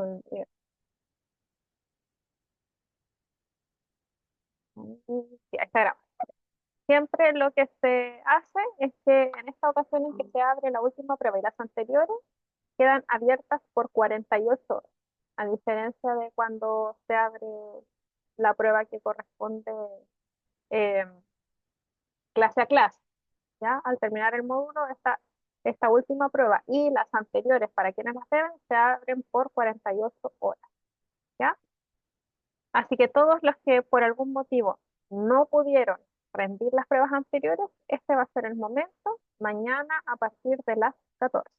olvidó. Sí, ahí está grabado. Siempre lo que se hace es que en esta ocasión en que se abre la última prueba y las anteriores quedan abiertas por 48 horas, a diferencia de cuando se abre la prueba que corresponde eh, clase a clase, ¿ya? Al terminar el módulo, esta última prueba y las anteriores para quienes las deben se abren por 48 horas, ¿ya? Así que todos los que por algún motivo no pudieron rendir las pruebas anteriores, este va a ser el momento, mañana a partir de las 14,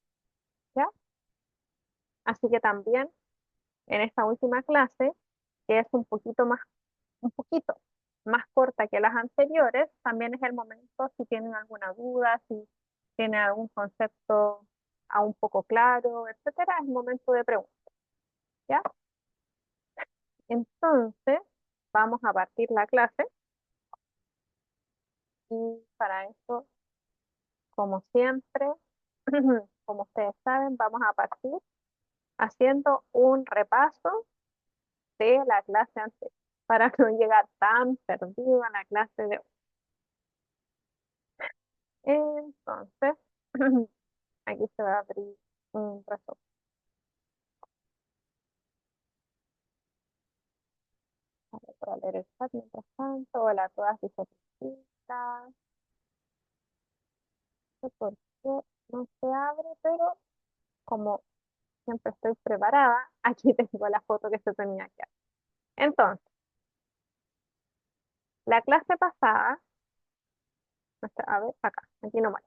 ¿ya? Así que también en esta última clase, que es un poquito más corta que las anteriores, también es el momento si tienen alguna duda, si tienen algún concepto aún poco claro, etcétera, es momento de preguntas, ¿ya? Entonces, vamos a partir la clase y para eso, como siempre, como ustedes saben, vamos a partir haciendo un repaso de la clase anterior para no llegar tan perdido a la clase de hoy. Entonces, aquí se va a abrir un resumen. A ver, para leer el chat mientras tanto. Hola a todas, dice Cristina. No sé por qué no se abre, pero como siempre estoy preparada, aquí tengo la foto que se tenía que hacer. Entonces, la clase pasada, a ver, acá, aquí nomás.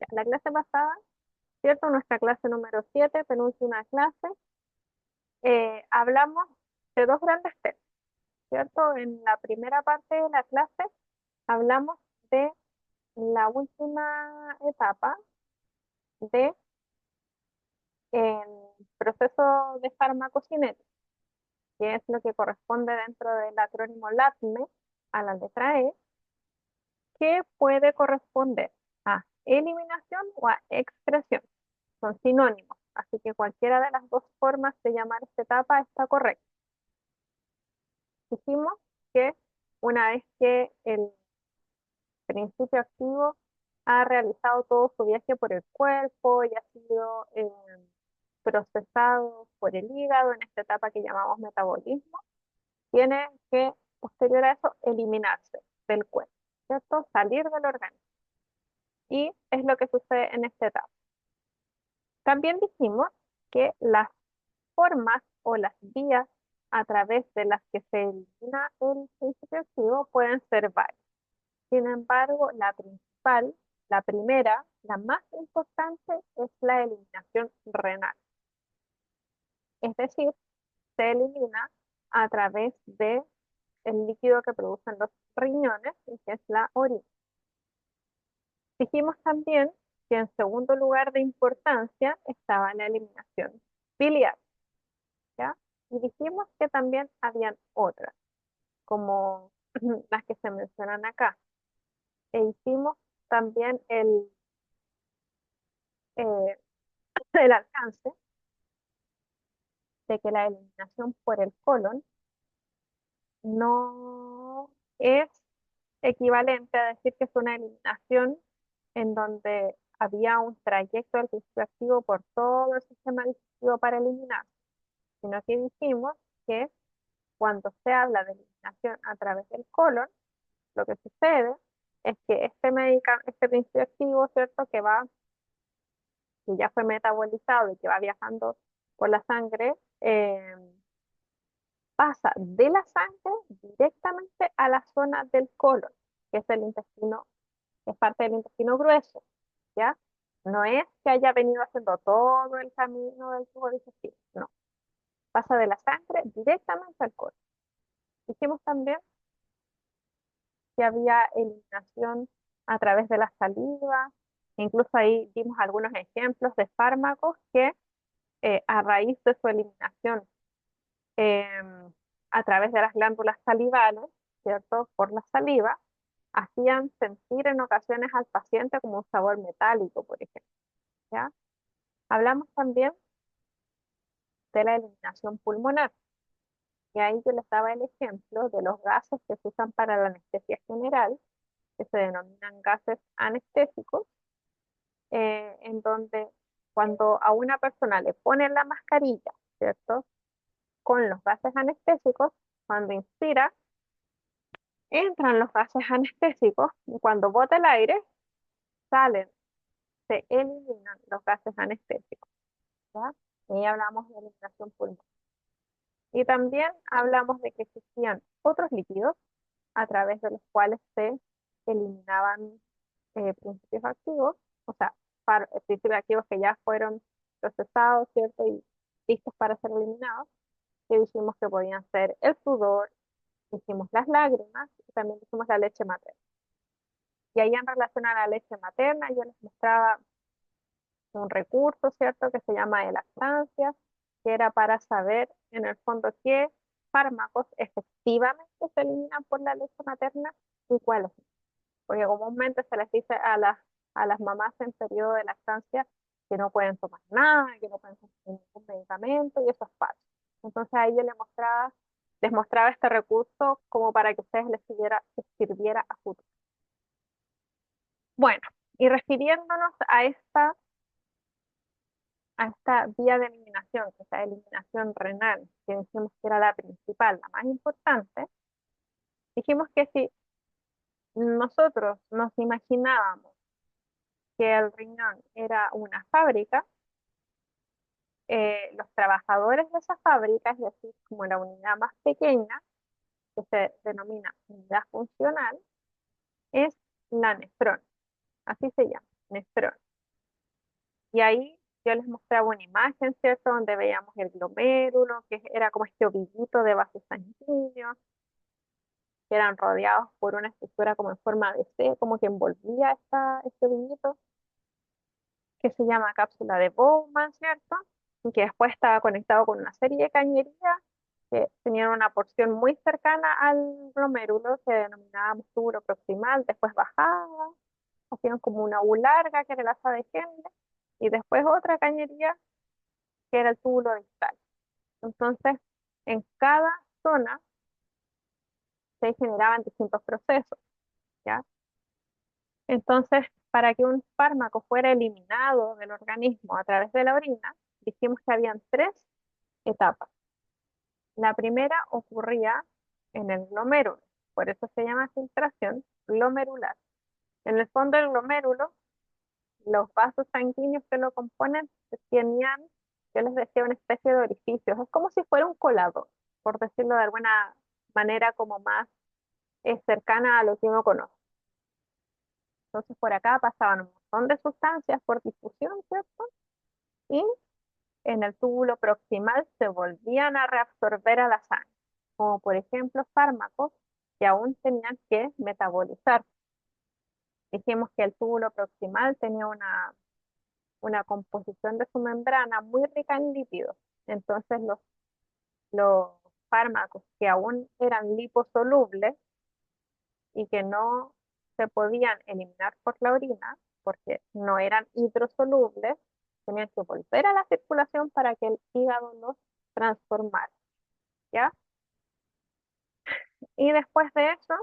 Ya, la clase pasada, ¿cierto? Nuestra clase número 7 penúltima clase, hablamos de dos grandes temas, ¿cierto? En la primera parte de la clase hablamos de la última etapa de proceso de farmacocinética, que es lo que corresponde dentro del acrónimo LATME a la letra E, que puede corresponder a eliminación o a excreción. Son sinónimos, así que cualquiera de las dos formas de llamar esta etapa está correcta. Dijimos que una vez que el principio activo ha realizado todo su viaje por el cuerpo y ha sido procesado por el hígado en esta etapa que llamamos metabolismo, tiene que, posterior a eso, eliminarse del cuerpo, ¿cierto? Salir del organismo. Y es lo que sucede en esta etapa. También dijimos que las formas o las vías a través de las que se elimina el principio activo pueden ser varias. Sin embargo, la principal, la primera, la más importante, es la eliminación renal. Es decir, se elimina a través de el líquido que producen los riñones, y que es la orina. Dijimos también que en segundo lugar de importancia estaba la eliminación biliar, ¿ya? Y dijimos que también habían otras, como las que se mencionan acá. E hicimos también eh, el alcance de que la eliminación por el colon no es equivalente a decir que es una eliminación en donde había un trayecto del principio activo por todo el sistema digestivo para eliminar, sino que dijimos que cuando se habla de eliminación a través del colon, lo que sucede es que este principio activo, ¿cierto? Que ya fue metabolizado y que va viajando por la sangre, pasa de la sangre directamente a la zona del colon, que es el intestino, que es parte del intestino grueso, ¿ya? No es que haya venido haciendo todo el camino del tubo digestivo, no. Pasa de la sangre directamente al colon. Dijimos también que había eliminación a través de la saliva, incluso ahí dimos algunos ejemplos de fármacos que a raíz de su eliminación a través de las glándulas salivales, ¿cierto? Por la saliva, hacían sentir en ocasiones al paciente como un sabor metálico, por ejemplo, ¿ya? Hablamos también de la eliminación pulmonar. Y ahí yo les daba el ejemplo de los gases que se usan para la anestesia general, que se denominan gases anestésicos, en donde cuando a una persona le ponen la mascarilla, ¿cierto? Con los gases anestésicos, cuando inspira, entran los gases anestésicos y cuando bota el aire, salen, se eliminan los gases anestésicos, ¿ya? Y hablamos de eliminación pulmonar. Y también hablamos de que existían otros líquidos a través de los cuales se eliminaban principios activos, o sea, principios activos que ya fueron procesados, ¿cierto? Y listos para ser eliminados, que dijimos que podían ser el sudor, dijimos las lágrimas y también dijimos la leche materna. Y ahí en relación a la leche materna, yo les mostraba un recurso, ¿cierto?, que se llama de lactancia, que era para saber en el fondo qué fármacos efectivamente se eliminan por la leche materna y cuáles no. Porque comúnmente se les dice a las mamás en periodo de lactancia que no pueden tomar nada, que no pueden consumir ningún medicamento y eso es falso. Entonces ahí yo les mostraba este recurso como para que ustedes les sirviera a futuro. Bueno, y refiriéndonos a esta vía de eliminación, que es la eliminación renal, que dijimos que era la principal, la más importante, dijimos que si nosotros nos imaginábamos que el riñón era una fábrica, los trabajadores de esa fábrica, es decir, como la unidad más pequeña, que se denomina unidad funcional, es la nefrona, así se llama, nefrona. Y ahí yo les mostraba una imagen, ¿cierto?, donde veíamos el glomérulo, que era como este ovillito de vasos sanguíneos, que eran rodeados por una estructura como en forma de C, como que envolvía este ovillito, que se llama cápsula de Bowman, ¿cierto? Y que después estaba conectado con una serie de cañerías que tenían una porción muy cercana al glomérulo que denominábamos túbulo proximal, después bajaba, hacían como una U larga que era el asa de Henle, y después otra cañería que era el túbulo distal. Entonces, en cada zona se generaban distintos procesos, ¿ya? Entonces, para que un fármaco fuera eliminado del organismo a través de la orina, dijimos que habían tres etapas. La primera ocurría en el glomérulo, por eso se llama filtración glomerular. En el fondo del glomérulo, los vasos sanguíneos que lo componen tenían, yo les decía, una especie de orificios. Es como si fuera un colador, por decirlo de alguna manera como más cercana a lo que uno conoce. Entonces por acá pasaban un montón de sustancias por difusión, ¿cierto? Y en el túbulo proximal se volvían a reabsorber a la sangre, como por ejemplo fármacos que aún tenían que metabolizar. Dijimos que el túbulo proximal tenía una composición de su membrana muy rica en lípidos. Entonces los fármacos que aún eran liposolubles y que no se podían eliminar por la orina, porque no eran hidrosolubles, tenían que volver a la circulación para que el hígado los transformara, ¿ya? Y después de eso,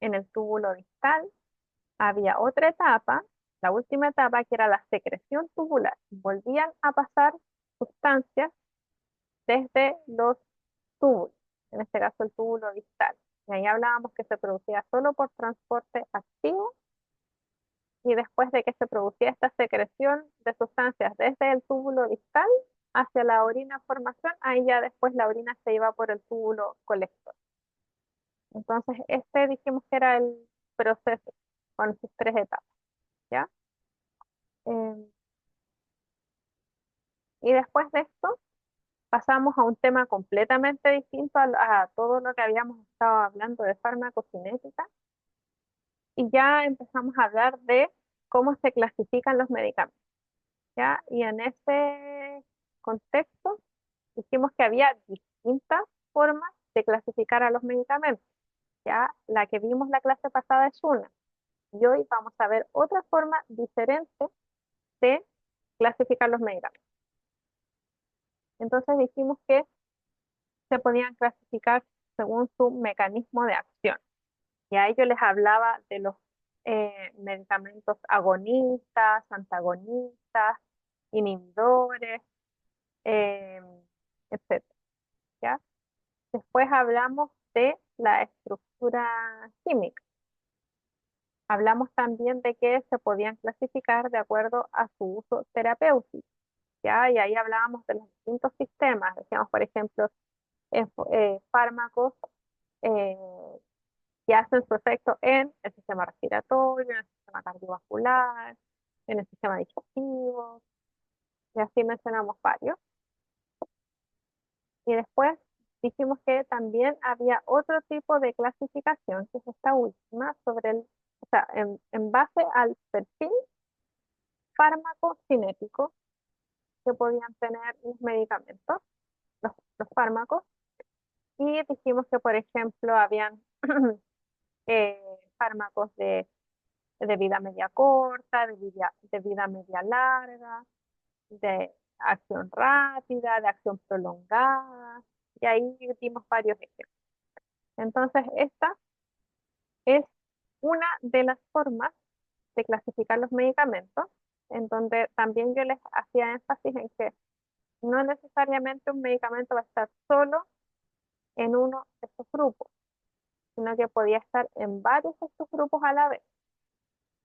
en el túbulo distal, había otra etapa, la última etapa, que era la secreción tubular. Volvían a pasar sustancias desde los túbulos, en este caso el túbulo distal. Y ahí hablábamos que se producía solo por transporte activo y después de que se producía esta secreción de sustancias desde el túbulo distal hacia la orina formación, ahí ya después la orina se iba por el túbulo colector. Entonces, este dijimos que era el proceso con sus tres etapas, ¿ya? Eh, y después de esto, pasamos a un tema completamente distinto a todo lo que habíamos estado hablando de farmacocinética, y ya empezamos a hablar de cómo se clasifican los medicamentos, ¿ya? Y en ese contexto dijimos que había distintas formas de clasificar a los medicamentos, ¿ya? La que vimos la clase pasada es una, y hoy vamos a ver otra forma diferente de clasificar los medicamentos. Entonces dijimos que se podían clasificar según su mecanismo de acción. Y ahí yo les hablaba de los medicamentos agonistas, antagonistas, inhibidores, eh, etcétera, ¿ya? Después hablamos de la estructura química. Hablamos también de que se podían clasificar de acuerdo a su uso terapéutico, ¿ya? Y ahí hablábamos de los distintos sistemas. Decíamos, por ejemplo, fármacos eh, que hacen su efecto en el sistema respiratorio, en el sistema cardiovascular, en el sistema digestivo, y así mencionamos varios. Y después dijimos que también había otro tipo de clasificación, que es esta última, o sea, en base al perfil farmacocinético que podían tener los medicamentos, los fármacos. Y dijimos que, por ejemplo, habían eh, fármacos de vida media corta, de vida media larga, de acción rápida, de acción prolongada, y ahí dimos varios ejemplos. Entonces, esta es una de las formas de clasificar los medicamentos, en donde también yo les hacía énfasis en que no necesariamente un medicamento va a estar solo en uno de estos grupos, sino que podía estar en varios de estos grupos a la vez.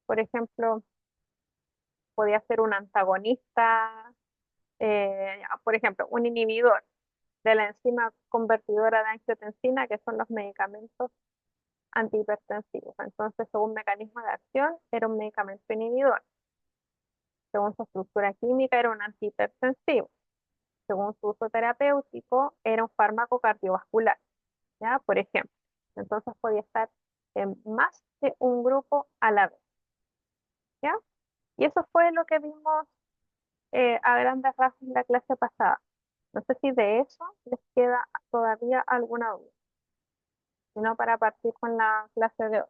Por ejemplo, podía ser un antagonista, por ejemplo, un inhibidor de la enzima convertidora de angiotensina, que son los medicamentos antihipertensivos. Entonces, según mecanismo de acción, era un medicamento inhibidor. Según su estructura química, era un antihipertensivo. Según su uso terapéutico, era un fármaco cardiovascular, ¿ya? Por ejemplo. Entonces, podía estar en más de un grupo a la vez, ¿ya? Y eso fue lo que vimos a grandes rasgos en la clase pasada. No sé si de eso les queda todavía alguna duda, sino para partir con la clase de hoy.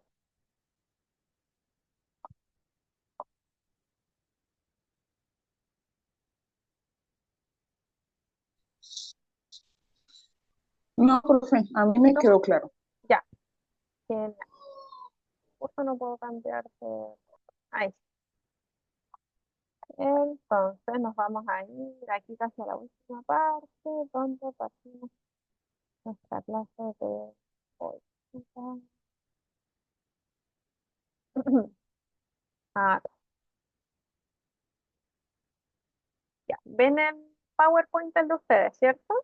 No, profe, a mí me ¿No? quedó claro. Ya, genial. Justo no puedo cambiar de... Ahí sí. Entonces nos vamos a ir aquí casi a la última parte, donde partimos nuestra clase de hoy. Ah, ya. ¿Ven el PowerPoint el de ustedes, cierto?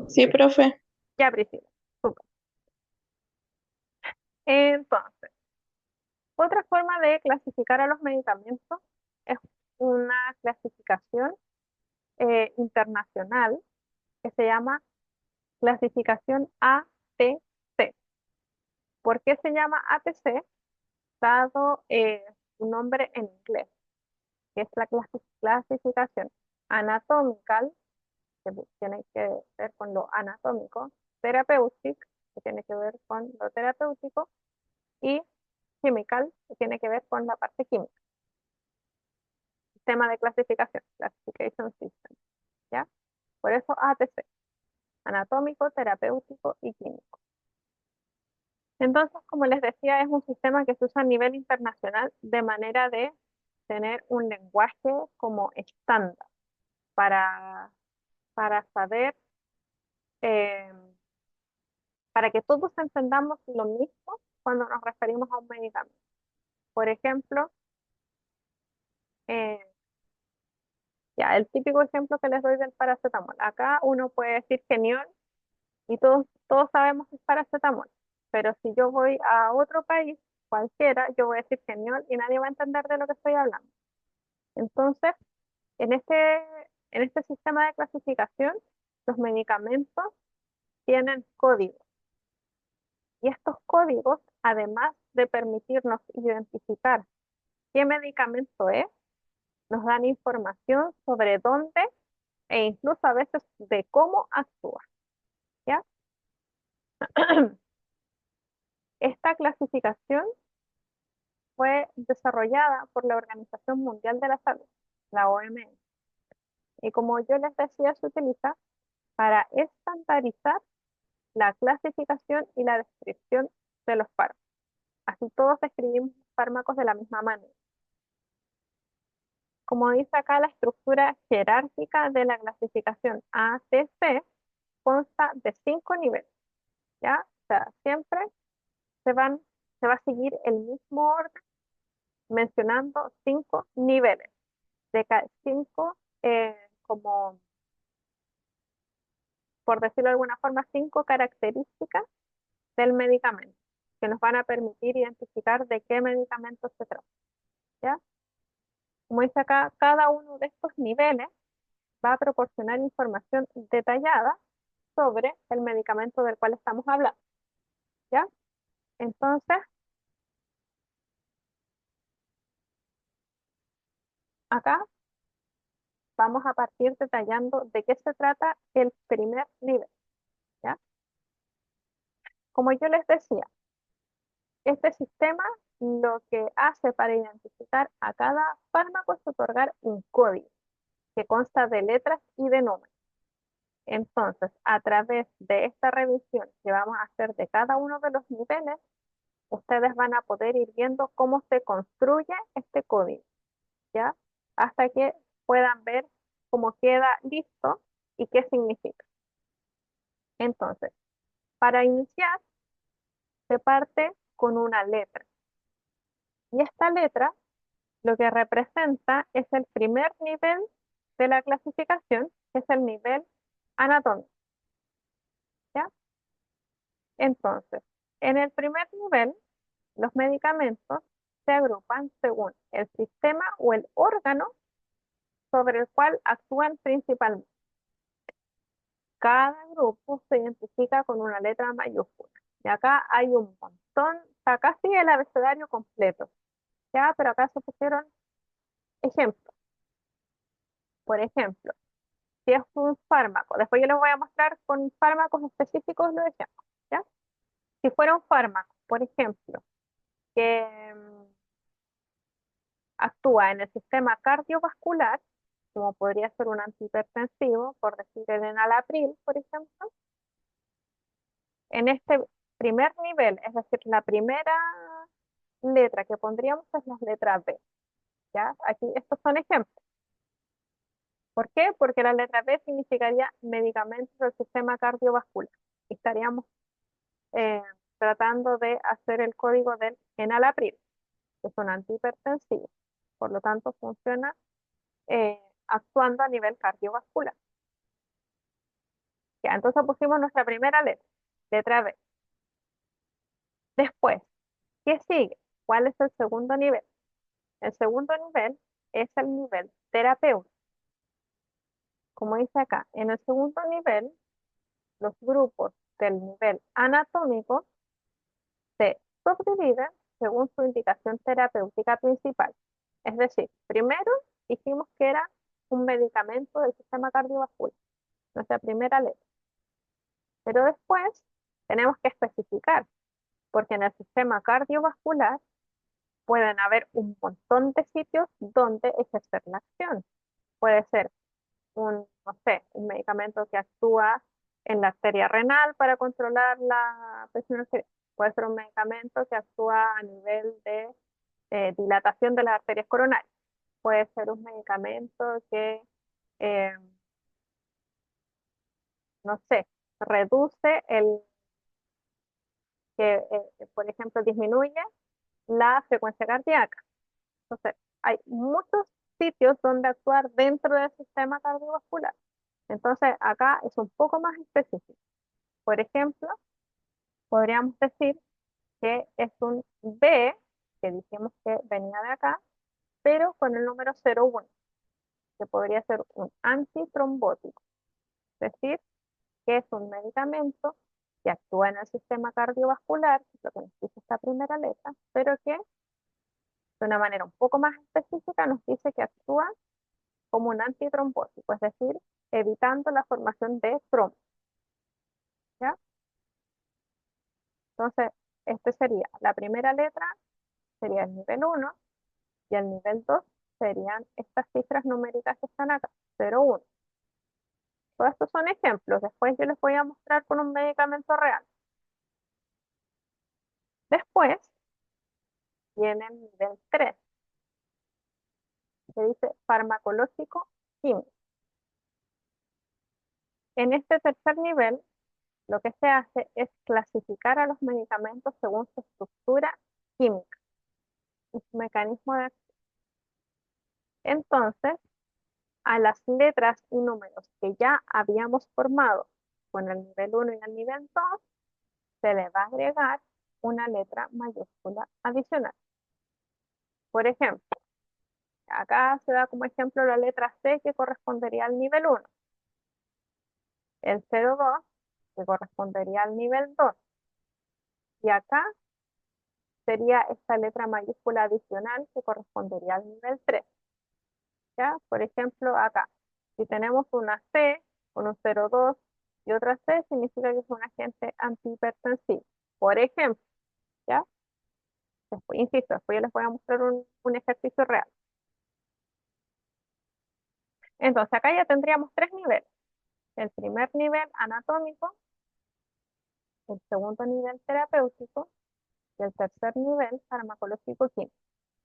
Sí, profe. Ya, Priscila. Súper. Entonces, otra forma de clasificar a los medicamentos es una clasificación internacional que se llama clasificación ATC. ¿Por qué se llama ATC? Dado su nombre en inglés, que es la clasificación anatomical, que tiene que ver con lo anatómico, therapeutic, que tiene que ver con lo terapéutico, y chemical, que tiene que ver con la parte química. Sistema de clasificación, Classification System, ¿ya? Por eso ATC, anatómico, terapéutico y químico. Entonces, como les decía, es un sistema que se usa a nivel internacional de manera de tener un lenguaje como estándar para, para saber, eh, para que todos entendamos lo mismo cuando nos referimos a un medicamento. Por ejemplo, eh, ya, el típico ejemplo que les doy del paracetamol. Acá uno puede decir genial y todos sabemos que es paracetamol. Pero si yo voy a otro país, cualquiera, yo voy a decir genial y nadie va a entender de lo que estoy hablando. Entonces, en este, en este sistema de clasificación, los medicamentos tienen códigos. Y estos códigos, además de permitirnos identificar qué medicamento es, nos dan información sobre dónde e incluso a veces de cómo actúa, ¿ya? Esta clasificación fue desarrollada por la Organización Mundial de la Salud, la OMS, y como yo les decía, se utiliza para estandarizar la clasificación y la descripción de los fármacos. Así todos describimos fármacos de la misma manera. Como dice acá, la estructura jerárquica de la clasificación ATC consta de 5 niveles, ¿ya? O sea, siempre se va a seguir el mismo orden mencionando 5 niveles, de cada 5, como por decirlo de alguna forma, 5 características del medicamento que nos van a permitir identificar de qué medicamento se trata, ¿ya? Como dice acá, cada uno de estos niveles va a proporcionar información detallada sobre el medicamento del cual estamos hablando, ¿ya? Entonces, acá vamos a partir detallando de qué se trata el primer nivel, ¿ya? Como yo les decía, este sistema lo que hace para identificar a cada fármaco es otorgar un código que consta de letras y de números. Entonces, a través de esta revisión que vamos a hacer de cada uno de los niveles, ustedes van a poder ir viendo cómo se construye este código, ¿ya? Hasta que puedan ver cómo queda listo y qué significa. Entonces, para iniciar, se parte con una letra. Y esta letra lo que representa es el primer nivel de la clasificación, que es el nivel anatómico, ¿ya? Entonces, en el primer nivel, los medicamentos se agrupan según el sistema o el órgano sobre el cual actúan principalmente. Cada grupo se identifica con una letra mayúscula. Y acá hay un montón, o sea, casi el abecedario completo, ¿ya? Pero acá se pusieron ejemplos. Por ejemplo, si es un fármaco, después yo les voy a mostrar con fármacos específicos los ejemplos, ¿ya? Si fuera un fármaco, por ejemplo, que actúa en el sistema cardiovascular, como podría ser un antihipertensivo, por decir el enalapril, por ejemplo, en este primer nivel, es decir, la primera letra que pondríamos es la letra B, ¿ya? Aquí estos son ejemplos. ¿Por qué? Porque la letra B significaría medicamentos del sistema cardiovascular. Y estaríamos eh, tratando de hacer el código del enalapril, que es un antihipertensivo. Por lo tanto, funciona actuando a nivel cardiovascular. Ya, entonces pusimos nuestra primera letra, letra B. Después, ¿qué sigue? ¿Cuál es el segundo nivel? El segundo nivel es el nivel terapéutico. Como dice acá, en el segundo nivel, los grupos del nivel anatómico se subdividen según su indicación terapéutica principal. Es decir, primero dijimos que era un medicamento del sistema cardiovascular, nuestra primera letra. Pero después tenemos que especificar, porque en el sistema cardiovascular pueden haber un montón de sitios donde ejercer la acción. Puede ser no sé, un medicamento que actúa en la arteria renal para controlar la presión arterial. Puede ser un medicamento que actúa a nivel de dilatación de las arterias coronarias. Puede ser un medicamento que, eh, no sé, reduce por ejemplo, disminuye la frecuencia cardíaca. Entonces, hay muchos sitios donde actuar dentro del sistema cardiovascular. Entonces, acá es un poco más específico. Por ejemplo, podríamos decir que es un B, que dijimos que venía de acá, pero con el número 01, que podría ser un antitrombótico. Es decir, que es un medicamento que actúa en el sistema cardiovascular, que es lo que nos dice esta primera letra, pero que de una manera un poco más específica nos dice que actúa como un antitrombótico, es decir, evitando la formación de trombos, ¿ya? Entonces, este sería, la primera letra sería el nivel 1 y el nivel 2 serían estas cifras numéricas que están acá, 0, 1. Todos estos son ejemplos, después yo les voy a mostrar con un medicamento real. Después viene el nivel 3, que dice farmacológico químico. En este tercer nivel, lo que se hace es clasificar a los medicamentos según su estructura química y su mecanismo de acción. Entonces, a las letras y números que ya habíamos formado con el nivel 1 y el nivel 2, se le va a agregar una letra mayúscula adicional. Por ejemplo, acá se da como ejemplo la letra C, que correspondería al nivel 1, el 02 que correspondería al nivel 2, y acá sería esta letra mayúscula adicional que correspondería al nivel 3. ¿Ya? Por ejemplo, acá, si tenemos una C con un 02 y otra C, significa que es un agente antihipertensivo. Por ejemplo, ¿ya? Después, insisto, después yo les voy a mostrar un ejercicio real. Entonces, acá ya tendríamos tres niveles. El primer nivel anatómico, el segundo nivel terapéutico y el tercer nivel farmacológico químico.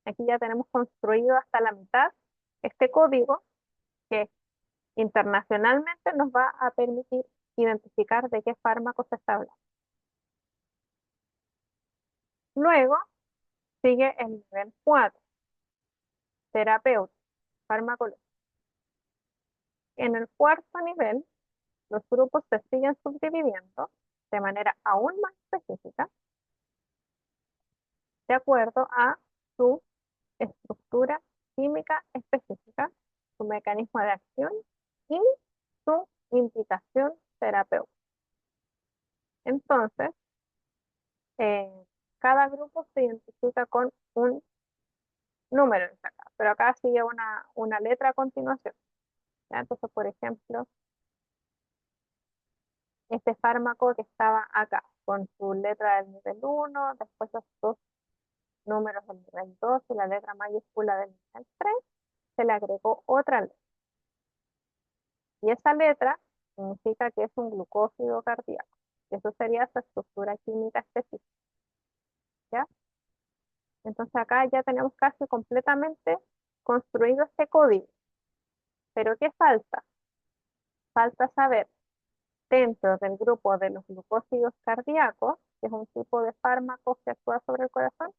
Aquí ya tenemos construido hasta la mitad este código que internacionalmente nos va a permitir identificar de qué fármaco se está hablando. Luego sigue el nivel 4, terapéutico, farmacológico. En el cuarto nivel, los grupos se siguen subdividiendo de manera aún más específica de acuerdo a su estructura química específica, su mecanismo de acción y su indicación terapéutica. Entonces, eh, cada grupo se identifica con un número en esta acá, pero acá sigue una letra a continuación. ¿Ya? Entonces, por ejemplo, este fármaco que estaba acá, con su letra del nivel 1, después los dos números del nivel 2 y la letra mayúscula del nivel 3, se le agregó otra letra. Y esa letra significa que es un glucósido cardíaco. Eso sería su estructura química específica. ¿Ya? Entonces acá ya tenemos casi completamente construido este código. Pero ¿qué falta? Falta saber dentro del grupo de los glucósidos cardíacos, que es un tipo de fármaco que actúa sobre el corazón,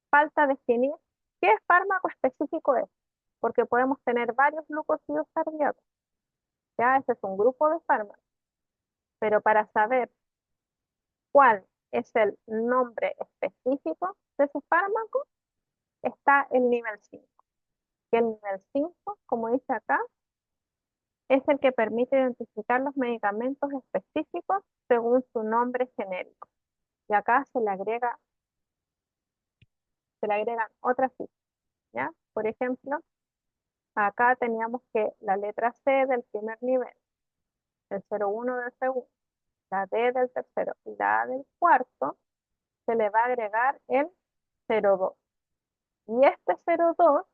falta definir qué fármaco específico es, porque podemos tener varios glucósidos cardíacos. Ya ese es un grupo de fármacos, pero para saber cuál es el nombre específico de ese fármaco, está el nivel 5. Que el nivel 5, como dice acá, es el que permite identificar los medicamentos específicos según su nombre genérico. Y acá se le agregan otras cifras, ¿ya? Por ejemplo, acá teníamos que la letra C del primer nivel, el 01 del segundo, la D del tercero y la A del cuarto, se le va a agregar el 02. Y este 02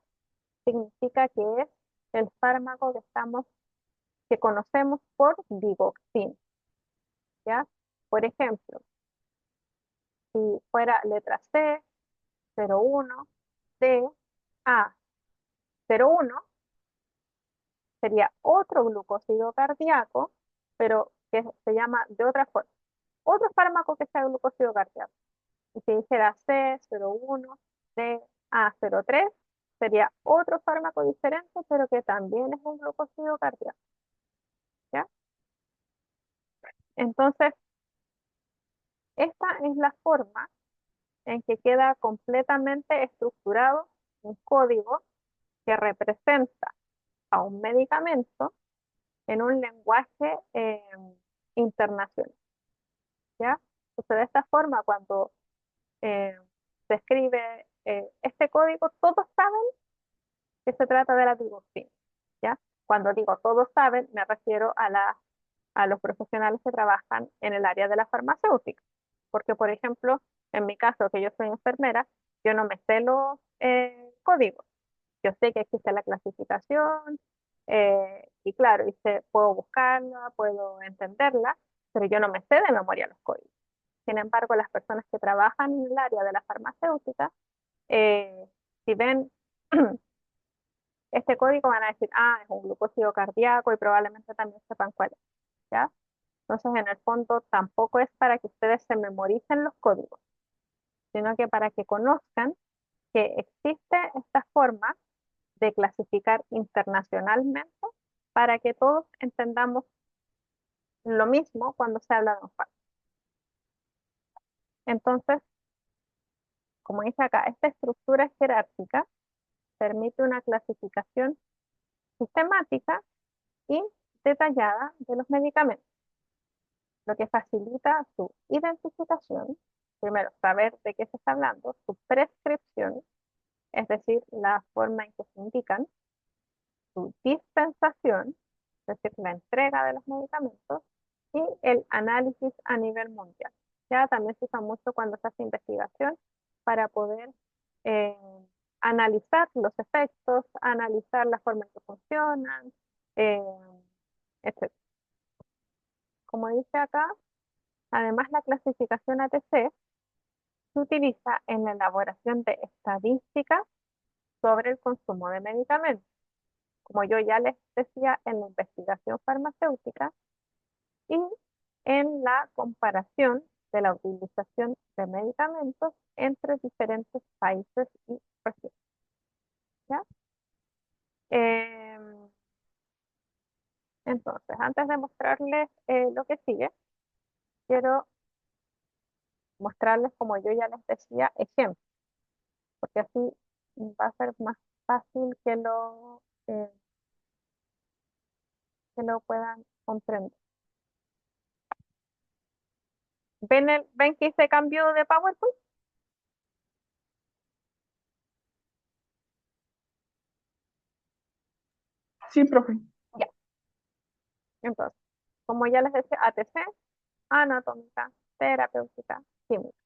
significa que es el fármaco que conocemos por digoxina, ¿ya? Por ejemplo, si fuera letra C, 01, D, A, 01, sería otro glucósido cardíaco, pero que se llama de otra forma. Otro fármaco que sea glucósido cardíaco. Y si dijera C01, DA03, sería otro fármaco diferente, pero que también es un glucósido cardíaco. ¿Ya? Entonces, esta es la forma en que queda completamente estructurado un código que representa a un medicamento en un lenguaje internacional. ¿Ya? Entonces, de esta forma, cuando eh, se escribe este código, todos saben que se trata de la digoxina. ¿Ya? Cuando digo todos saben, me refiero a los profesionales que trabajan en el área de la farmacéutica. porque por ejemplo, en mi caso, que yo soy enfermera, yo no me sé los códigos. Yo sé que existe la clasificación y claro, puedo buscarla, puedo entenderla, pero yo no me sé de memoria los códigos. Sin embargo, las personas que trabajan en el área de la farmacéutica, eh, si ven este código van a decir, ah, es un glucósido cardíaco y probablemente también sepan cuál es, ¿ya? Entonces, en el fondo, tampoco es para que ustedes se memoricen los códigos, sino que para que conozcan que existe esta forma de clasificar internacionalmente para que todos entendamos lo mismo cuando se habla de un fármaco. Entonces, como dice acá, esta estructura jerárquica permite una clasificación sistemática y detallada de los medicamentos, lo que facilita su identificación, primero saber de qué se está hablando, su prescripción, es decir, la forma en que se indican, su dispensación, es decir, la entrega de los medicamentos, y el análisis a nivel mundial. Ya también se usa mucho cuando se hace investigación para poder eh, analizar los efectos, analizar la forma en que funcionan, eh, etc. Como dice acá, además la clasificación ATC se utiliza en la elaboración de estadísticas sobre el consumo de medicamentos. Como yo ya les decía, en la investigación farmacéutica y en la comparación de la utilización de medicamentos entre diferentes países y regiones. ¿Ya? Em, entonces, antes de mostrarles lo que sigue, quiero mostrarles, como yo ya les decía, ejemplos, porque así va a ser más fácil que lo puedan comprender. ¿Ven que hice cambio de PowerPoint? Sí, profe. Ya. Entonces, como ya les decía, ATC, anatómica, terapéutica, química.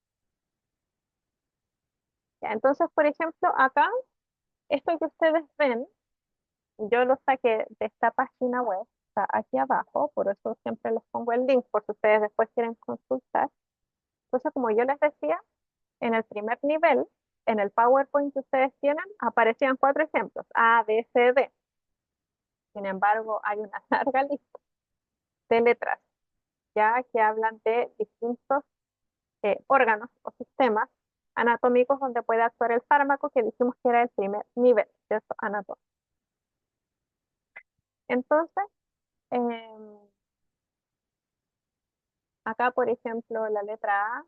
Ya, entonces, por ejemplo, acá, esto que ustedes ven, yo lo saqué de esta página web, está aquí abajo, por eso siempre les pongo el link, por si ustedes después quieren consultar. Entonces, como yo les decía, en el primer nivel, en el PowerPoint que ustedes tienen, aparecían 4 ejemplos, A, B, C, D. Sin embargo, hay una larga lista de letras, ya que hablan de distintos órganos o sistemas anatómicos donde puede actuar el fármaco que dijimos que era el primer nivel, ¿cierto? Anatómico. Entonces, acá, por ejemplo, la letra A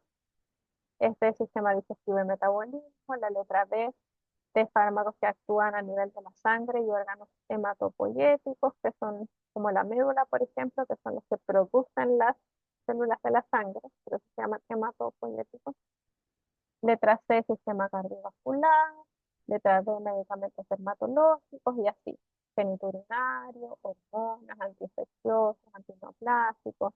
es del sistema digestivo y metabolismo, la letra B de fármacos que actúan a nivel de la sangre y órganos hematopoyéticos, que son como la médula, por ejemplo, que son los que producen las células de la sangre, por eso se llaman hematopoyéticos. Letra C, sistema cardiovascular. Letra D, medicamentos dermatológicos y así. Geniturinario, hormonas, antiinfecciosos, antineoplásicos,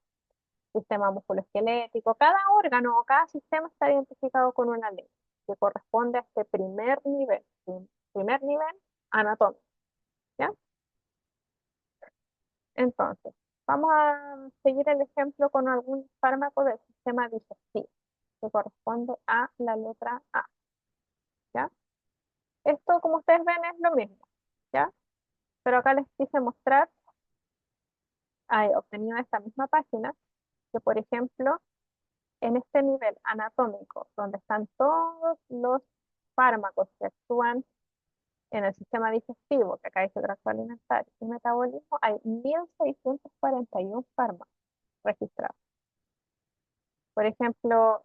sistema musculoesquelético. Cada órgano o cada sistema está identificado con una ley que corresponde a este primer nivel, primer nivel anatómico, ¿ya? Entonces, vamos a seguir el ejemplo con algún fármaco del sistema digestivo que corresponde a la letra A, ¿ya? Esto, como ustedes ven, es lo mismo, ¿ya? Pero acá les quise mostrar, obtenido de esta misma página, que por ejemplo, en este nivel anatómico, donde están todos los fármacos que actúan en el sistema digestivo, que acá dice tracto alimentario y metabolismo, hay 1.641 fármacos registrados. Por ejemplo,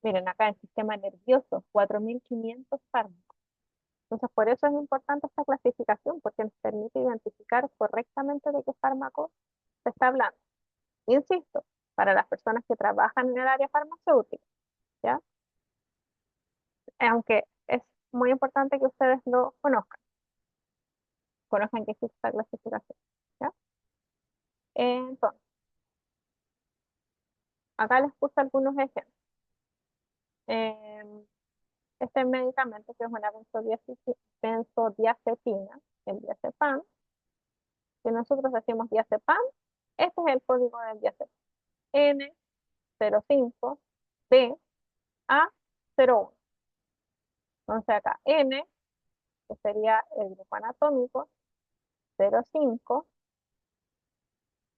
miren acá en el sistema nervioso, 4.500 fármacos. Entonces, por eso es importante esta clasificación, porque nos permite identificar correctamente de qué fármaco se está hablando. Insisto, para las personas que trabajan en el área farmacéutica, ¿ya? Aunque es muy importante que ustedes lo conozcan que existe esta clasificación, ¿ya? Entonces, Acá les puse algunos ejemplos. Em, este medicamento que es una benzodiazepina, el diazepam, que nosotros decimos diazepam, este es el código del diazepam. N05B A01. Entonces acá N, que sería el grupo anatómico, 05,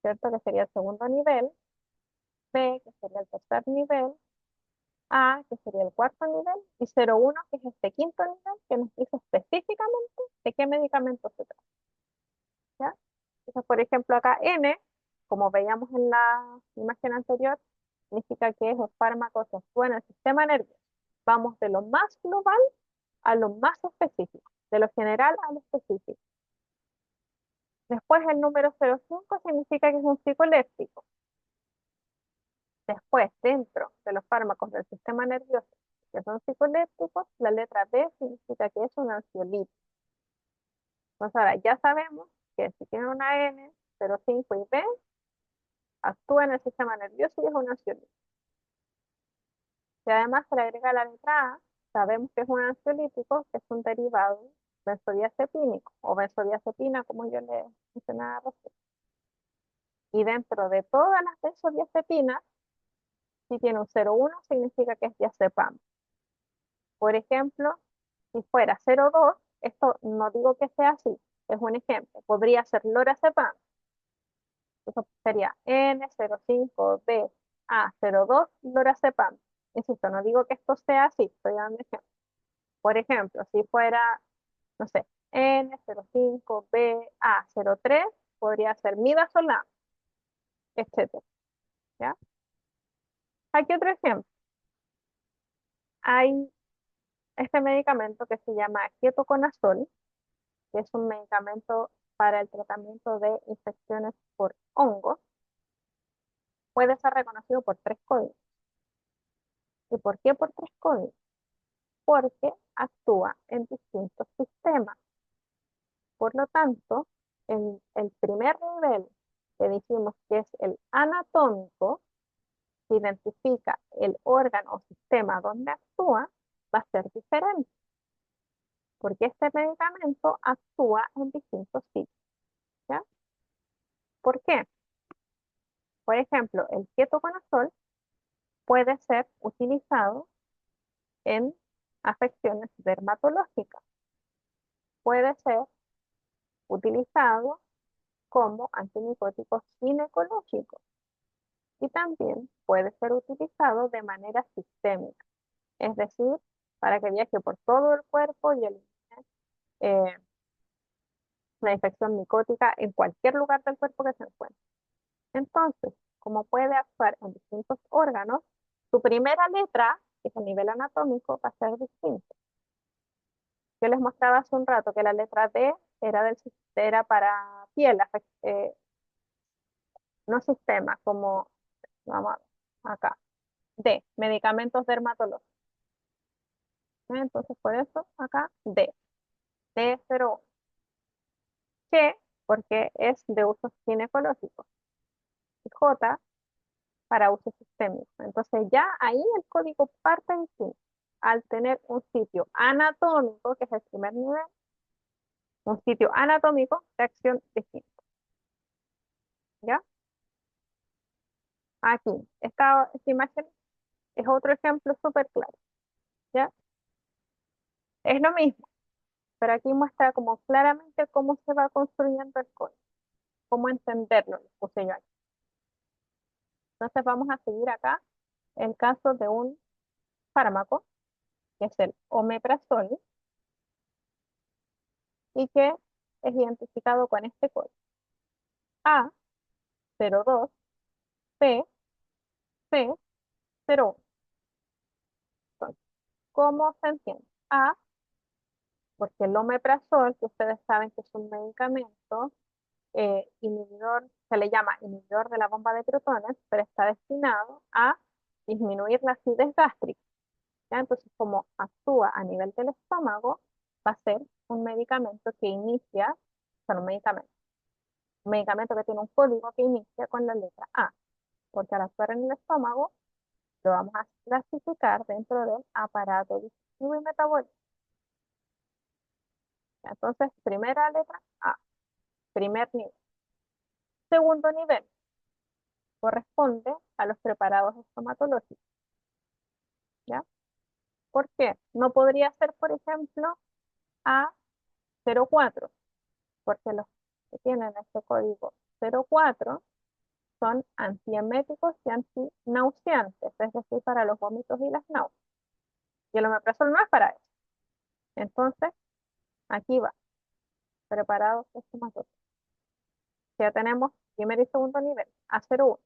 ¿cierto? Que sería el segundo nivel, B, que sería el tercer nivel, A, que sería el cuarto nivel, y 01, que es este quinto nivel, que nos dice específicamente de qué medicamento se trata, ¿ya? Entonces, por ejemplo, acá N, como veíamos en la imagen anterior, significa que es el fármaco que actúa en el sistema nervioso. Vamos de lo más global a lo más específico, de lo general a lo específico. Después el número 05 significa que es un psicoléptico. Después, dentro de los fármacos del sistema nervioso que son psicolépticos, la letra B significa que es un ansiolítico. Entonces ahora ya sabemos que si tiene una N, 05 y B, actúa en el sistema nervioso y es un ansiolítico. Si además se le agrega la letra A, sabemos que es un ansiolítico, que es un derivado benzodiazepínico o benzodiazepina, como yo le mencionaba recién. Y dentro de todas las benzodiazepinas, si tiene un 01, significa que es diazepam. Por ejemplo, si fuera 02, esto no digo que sea así, es un ejemplo. Podría ser lorazepam. Eso sería N05BA02 lorazepam. Insisto, no digo que esto sea así, estoy dando ejemplo. Por ejemplo, si fuera, no sé, N05BA03, podría ser midazolam, etcétera, ¿ya? Aquí otro ejemplo. Hay este medicamento que se llama ketoconazol, que es un medicamento para el tratamiento de infecciones por hongos. Puede ser reconocido por tres códigos. ¿Y por qué por tres códigos? Porque actúa en distintos sistemas. Por lo tanto, en el primer nivel, que dijimos que es el anatómico, se identifica el órgano o sistema donde actúa, va a ser diferente, porque este medicamento actúa en distintos sitios, ¿ya? ¿Por qué? Por ejemplo, el ketoconazol puede ser utilizado en afecciones dermatológicas, puede ser utilizado como antimicótico ginecológico y también puede ser utilizado de manera sistémica, es decir, para que viaje por todo el cuerpo y elimine eh, la infección micótica en cualquier lugar del cuerpo que se encuentre. Entonces, como puede actuar en distintos órganos, su primera letra, que es a nivel anatómico, va a ser distinta. Yo les mostraba hace un rato que la letra D era para piel, no sistema, como, vamos a ver, acá, D, medicamentos dermatológicos. Entonces, por eso, acá, D, D01. G, porque es de uso ginecológico. Y J, para uso sistémico. Entonces, ya ahí el código parte distinto. Al tener un sitio anatómico, que es el primer nivel, un sitio anatómico de acción distinta. ¿Ya? Aquí, esta imagen es otro ejemplo súper claro. ¿Ya? Es lo mismo, pero aquí muestra como claramente cómo se va construyendo el código, cómo entenderlo, lo puse yo aquí. Entonces vamos a seguir acá el caso de un fármaco, que es el omeprazol, y que es identificado con este código. A02 P C01. Entonces, ¿cómo se entiende? A, porque el omeprazol, que ustedes saben que es un medicamento inhibidor, se le llama inhibidor de la bomba de protones, pero está destinado a disminuir la acidez gástrica. ¿Ya? Entonces, como actúa a nivel del estómago, va a ser un medicamento que inicia, un medicamento que tiene un código que inicia con la letra A. porque al actuar en el estómago lo vamos a clasificar dentro del aparato digestivo y metabólico. Entonces, primera letra A, primer nivel. Segundo nivel corresponde a los preparados estomatológicos, ¿ya? ¿Por qué? No podría ser, por ejemplo, A04, porque los que tienen este código 04 son antieméticos y antinauseantes, es decir, para los vómitos y las náuseas. Y el omeprazol no es para eso. Entonces, aquí va, preparados estomatológicos. Ya tenemos primer y segundo nivel, A01.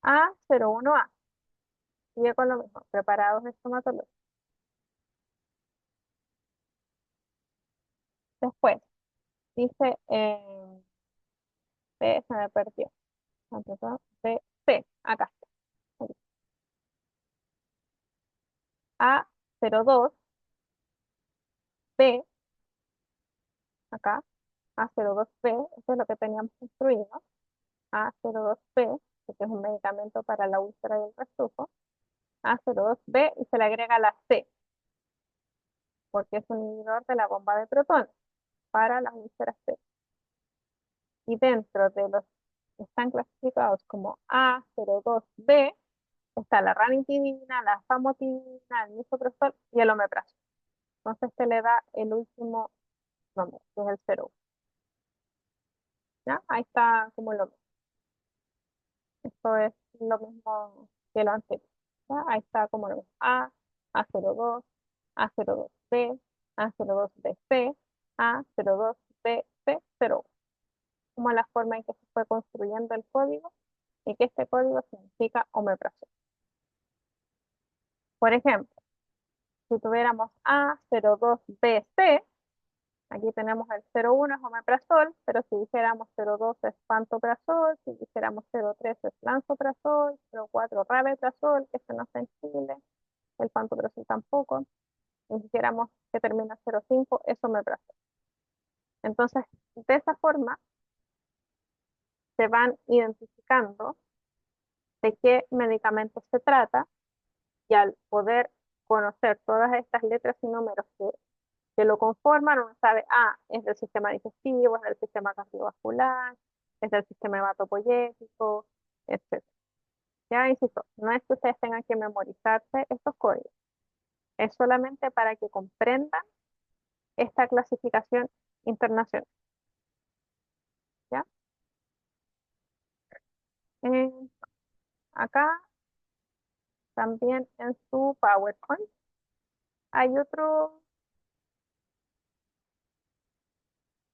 A01A, sigue con lo mismo, preparados estomatológicos. Después, dice, B, se me perdió. Empezó, B, C, acá está. Aquí. A02, B, acá, A02B, eso es lo que teníamos construido. A02B, que es un medicamento para la úlcera y el reflujo. A02B y se le agrega la C, porque es un inhibidor de la bomba de protones para las úlceras C. Y dentro de los que están clasificados como A02B está la ranitidina, la famotidina, el misoprostol y el omeprazol. Entonces se le da el último nombre, que es el 0. ¿Ya? Ahí está como lo mismo. Esto es lo mismo que lo anterior. ¿Ya? Ahí está como lo mismo. A02, A02B, A02BC, A02BC01. Como la forma en que se fue construyendo el código y que este código significa omeprazol. Por ejemplo, si tuviéramos A02BC, aquí tenemos el 01 es omeprazol, pero si dijéramos 02 es pantoprazol, si dijéramos 03 es lansoprazol, 04 rabeprazol, que este no está en Chile, el pantoprazol tampoco, si dijéramos que termina 05 es omeprazol. Entonces, de esa forma se van identificando de qué medicamento se trata y al poder conocer todas estas letras y números que lo conforman, uno sabe, es del sistema digestivo, es del sistema cardiovascular, es del sistema hematopoyético, etc. Ya insisto, no es que ustedes tengan que memorizarse estos códigos, es solamente para que comprendan esta clasificación internacional. ¿Ya? Eh, acá también en su PowerPoint hay otro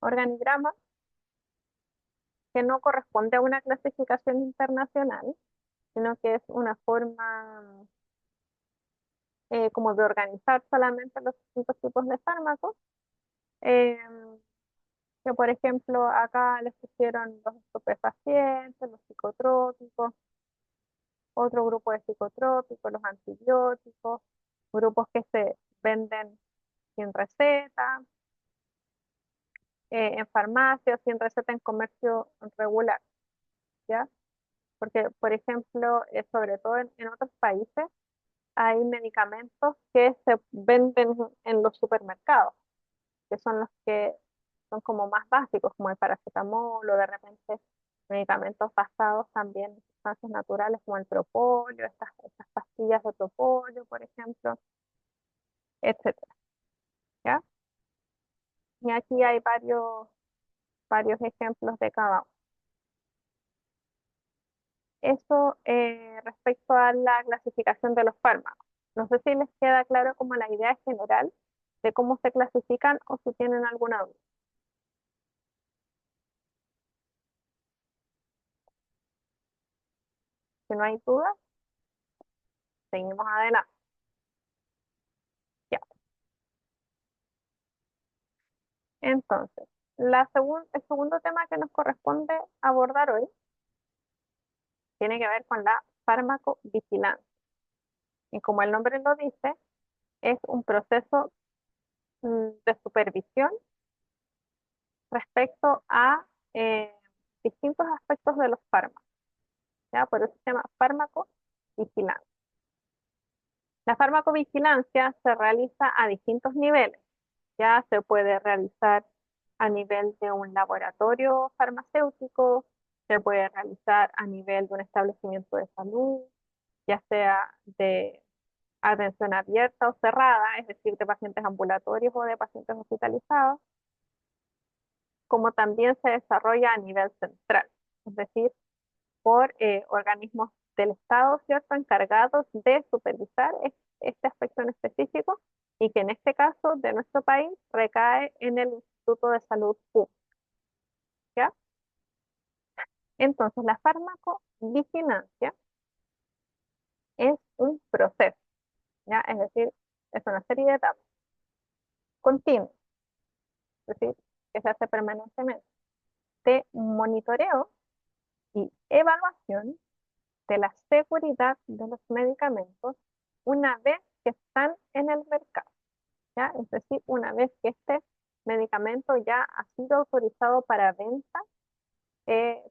organigrama que no corresponde a una clasificación internacional, sino que es una forma como de organizar solamente los distintos tipos de fármacos, eh, que por ejemplo acá les pusieron los estupefacientes, los psicotrópicos, otro grupo de psicotrópicos, los antibióticos, grupos que se venden sin receta, en farmacias, sin receta en comercio regular, ¿ya? Porque, por ejemplo, sobre todo en otros países, hay medicamentos que se venden en los supermercados, que son los que son como más básicos, como el paracetamol o de repente medicamentos basados también en sustancias naturales como el propóleo, estas pastillas de propóleo, por ejemplo, etcétera, ¿ya? Y aquí hay varios ejemplos de cada uno. Eso respecto a la clasificación de los fármacos. No sé si les queda claro como la idea general de cómo se clasifican o si tienen alguna duda. Si no hay duda, seguimos adelante. Ya. Entonces, el segundo tema que nos corresponde abordar hoy tiene que ver con la farmacovigilancia. Y como el nombre lo dice, es un proceso de supervisión respecto a distintos aspectos de los fármacos, ¿ya? Por eso se llama farmacovigilancia. La farmacovigilancia se realiza a distintos niveles. Ya se puede realizar a nivel de un laboratorio farmacéutico, se puede realizar a nivel de un establecimiento de salud, ya sea de atención abierta o cerrada, es decir, de pacientes ambulatorios o de pacientes hospitalizados, como también se desarrolla a nivel central, es decir, por organismos del Estado, ¿cierto?, encargados de supervisar este aspecto en específico y que en este caso de nuestro país recae en el Instituto de Salud Pública, ¿ya? Entonces, la farmacovigilancia es un proceso, ¿ya? Es decir, es una serie de etapas continuas, es decir, que se hace permanentemente de monitoreo y evaluación de la seguridad de los medicamentos una vez que están en el mercado, ¿ya? Es decir, una vez que este medicamento ya ha sido autorizado para venta,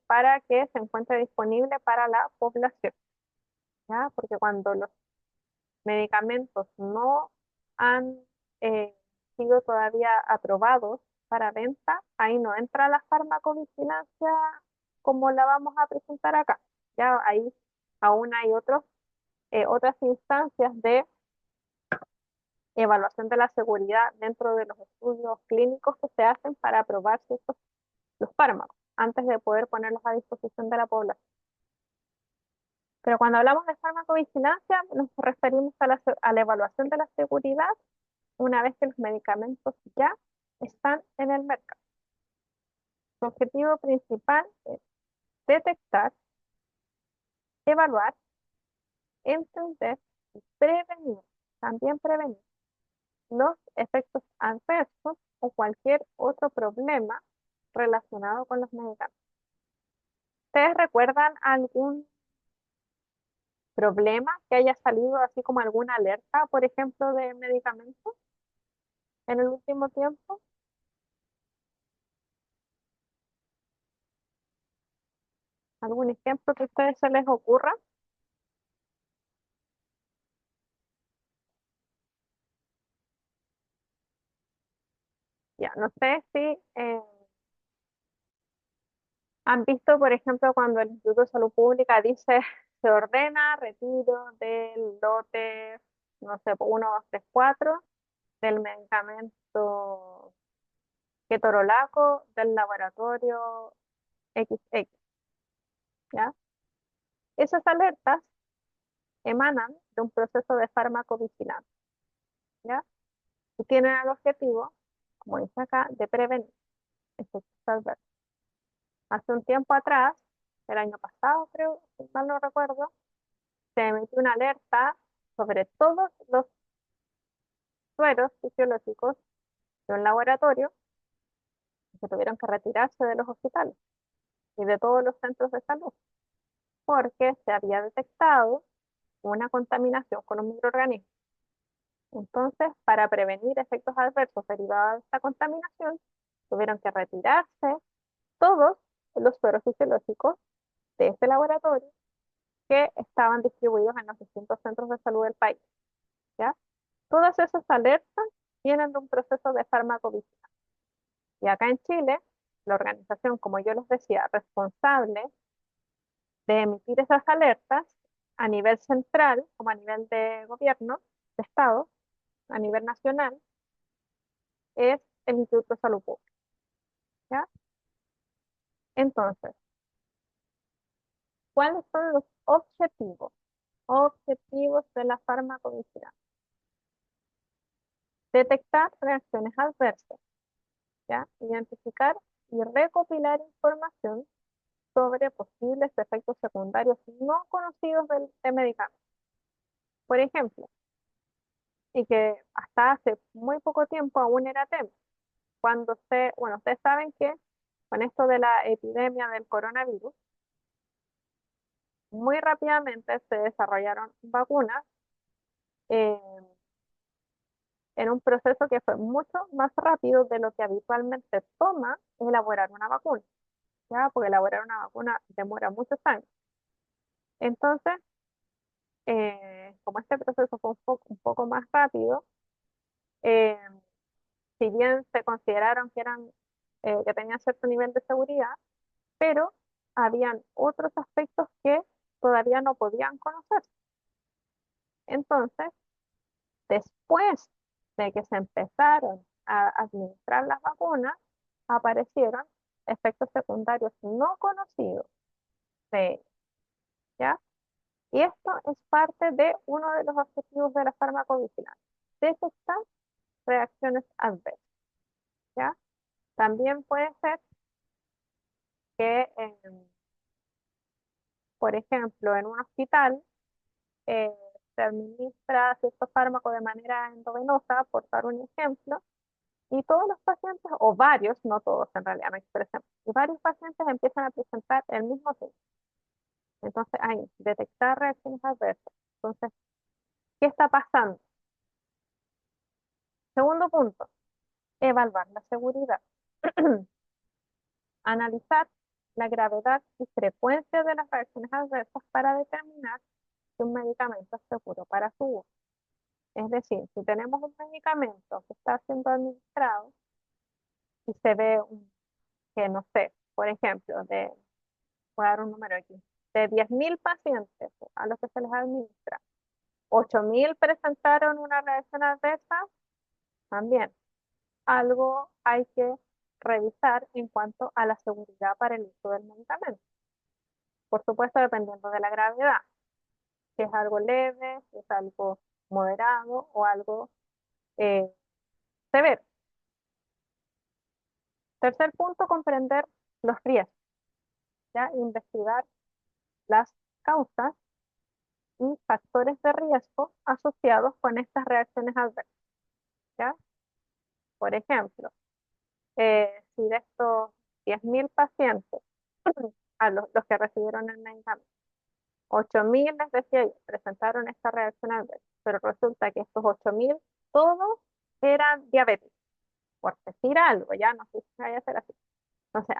para que se encuentre disponible para la población, ¿ya? Porque cuando los medicamentos no han sido todavía aprobados para venta, ahí no entra la farmacovigilancia como la vamos a presentar acá. Ya ahí aún hay otras instancias de evaluación de la seguridad dentro de los estudios clínicos que se hacen para aprobar los fármacos antes de poder ponerlos a disposición de la población. Pero cuando hablamos de farmacovigilancia, nos referimos a la evaluación de la seguridad una vez que los medicamentos ya están en el mercado. Su objetivo principal es detectar, evaluar, entender y prevenir, también prevenir los efectos adversos o cualquier otro problema relacionado con los medicamentos. ¿Ustedes recuerdan algún problema que haya salido, así como alguna alerta, por ejemplo, de medicamentos en el último tiempo? ¿Algún ejemplo que a ustedes se les ocurra? Ya, no sé si han visto, por ejemplo, cuando el Instituto de Salud Pública dice se ordena retiro del lote, no sé, 1, 2, 3, 4 del medicamento ketorolaco del laboratorio XX, ¿ya? Esas alertas emanan de un proceso de farmacovigilancia, ¿ya? Y tienen el objetivo, como dice acá, de prevenir efectos adversos. Hace un tiempo atrás, el año pasado creo, si mal no recuerdo, se emitió una alerta sobre todos los sueros fisiológicos de un laboratorio que tuvieron que retirarse de los hospitales y de todos los centros de salud, porque se había detectado una contaminación con un microorganismo. Entonces, para prevenir efectos adversos derivados de esta contaminación, tuvieron que retirarse todos los sueros fisiológicos de este laboratorio que estaban distribuidos en los distintos centros de salud del país, ¿ya? Todas esas alertas vienen de un proceso de farmacovigilancia. Y acá en Chile, la organización, como yo les decía, responsable de emitir esas alertas a nivel central, como a nivel de gobierno, de Estado, a nivel nacional, es el Instituto de Salud Pública, ¿ya? Entonces, ¿cuáles son los objetivos? Objetivos de la farmacovigilancia. Detectar reacciones adversas, ¿ya? Identificar y recopilar información sobre posibles efectos secundarios no conocidos de medicamentos. Por ejemplo, y que hasta hace muy poco tiempo aún era tema, bueno, ustedes saben que con esto de la epidemia del coronavirus, muy rápidamente se desarrollaron vacunas eh, en un proceso que fue mucho más rápido de lo que habitualmente toma elaborar una vacuna. ¿ya? Porque elaborar una vacuna demora muchos años. Entonces, como este proceso fue un poco más rápido, eh, si bien se consideraron que tenían cierto nivel de seguridad, pero habían otros aspectos que todavía no podían conocer. Entonces, después de que se empezaron a administrar las vacunas, aparecieron efectos secundarios no conocidos de ellas, ¿ya? Y esto es parte de uno de los objetivos de la farmacovigilancia, detectar reacciones adversas, ¿ya? También puede ser que, por ejemplo, en un hospital eh, se administra cierto fármaco de manera endovenosa, por dar un ejemplo, y todos los pacientes, o varios, no todos en realidad, me expresé, y varios pacientes empiezan a presentar el mismo síntoma. Entonces, ahí, detectar reacciones adversas. Entonces, ¿qué está pasando? Segundo punto, evaluar la seguridad. Analizar la gravedad y frecuencia de las reacciones adversas para determinar si un medicamento es seguro para su uso. Es decir, si tenemos un medicamento que está siendo administrado y se ve que, no sé, por ejemplo, voy a dar un número aquí, de 10.000 pacientes a los que se les administra, 8.000 presentaron una reacción adversa, también algo hay que revisar en cuanto a la seguridad para el uso del medicamento. Por supuesto, dependiendo de la gravedad, si es algo leve, si es algo moderado o algo eh, severo. Tercer punto, comprender los riesgos, ¿ya? Investigar las causas y factores de riesgo asociados con estas reacciones adversas, ¿ya? Por ejemplo, si de estos 10.000 pacientes, a los que recibieron el medicamento, 8.000 les decía yo, presentaron esta reacción adversa, pero resulta que estos 8.000 todos eran diabéticos, por decir algo, ya no sé si vaya a ser así. Entonces,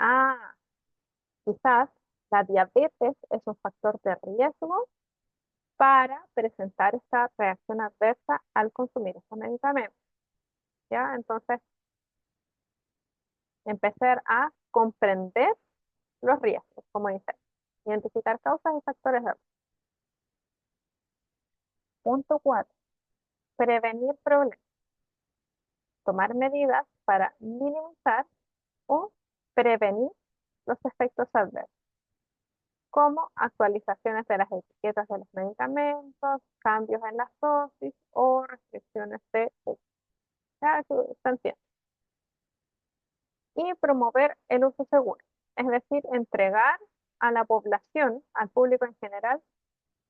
quizás la diabetes es un factor de riesgo para presentar esta reacción adversa al consumir este medicamento, ¿ya? Entonces, empezar a comprender los riesgos, como dice, identificar causas y factores de riesgo. Punto 4, prevenir problemas, tomar medidas para minimizar o prevenir los efectos adversos, como actualizaciones de las etiquetas de los medicamentos, cambios en las dosis o restricciones de uso. Ya, eso se entiende. Y promover el uso seguro, es decir, entregar a la población, al público en general,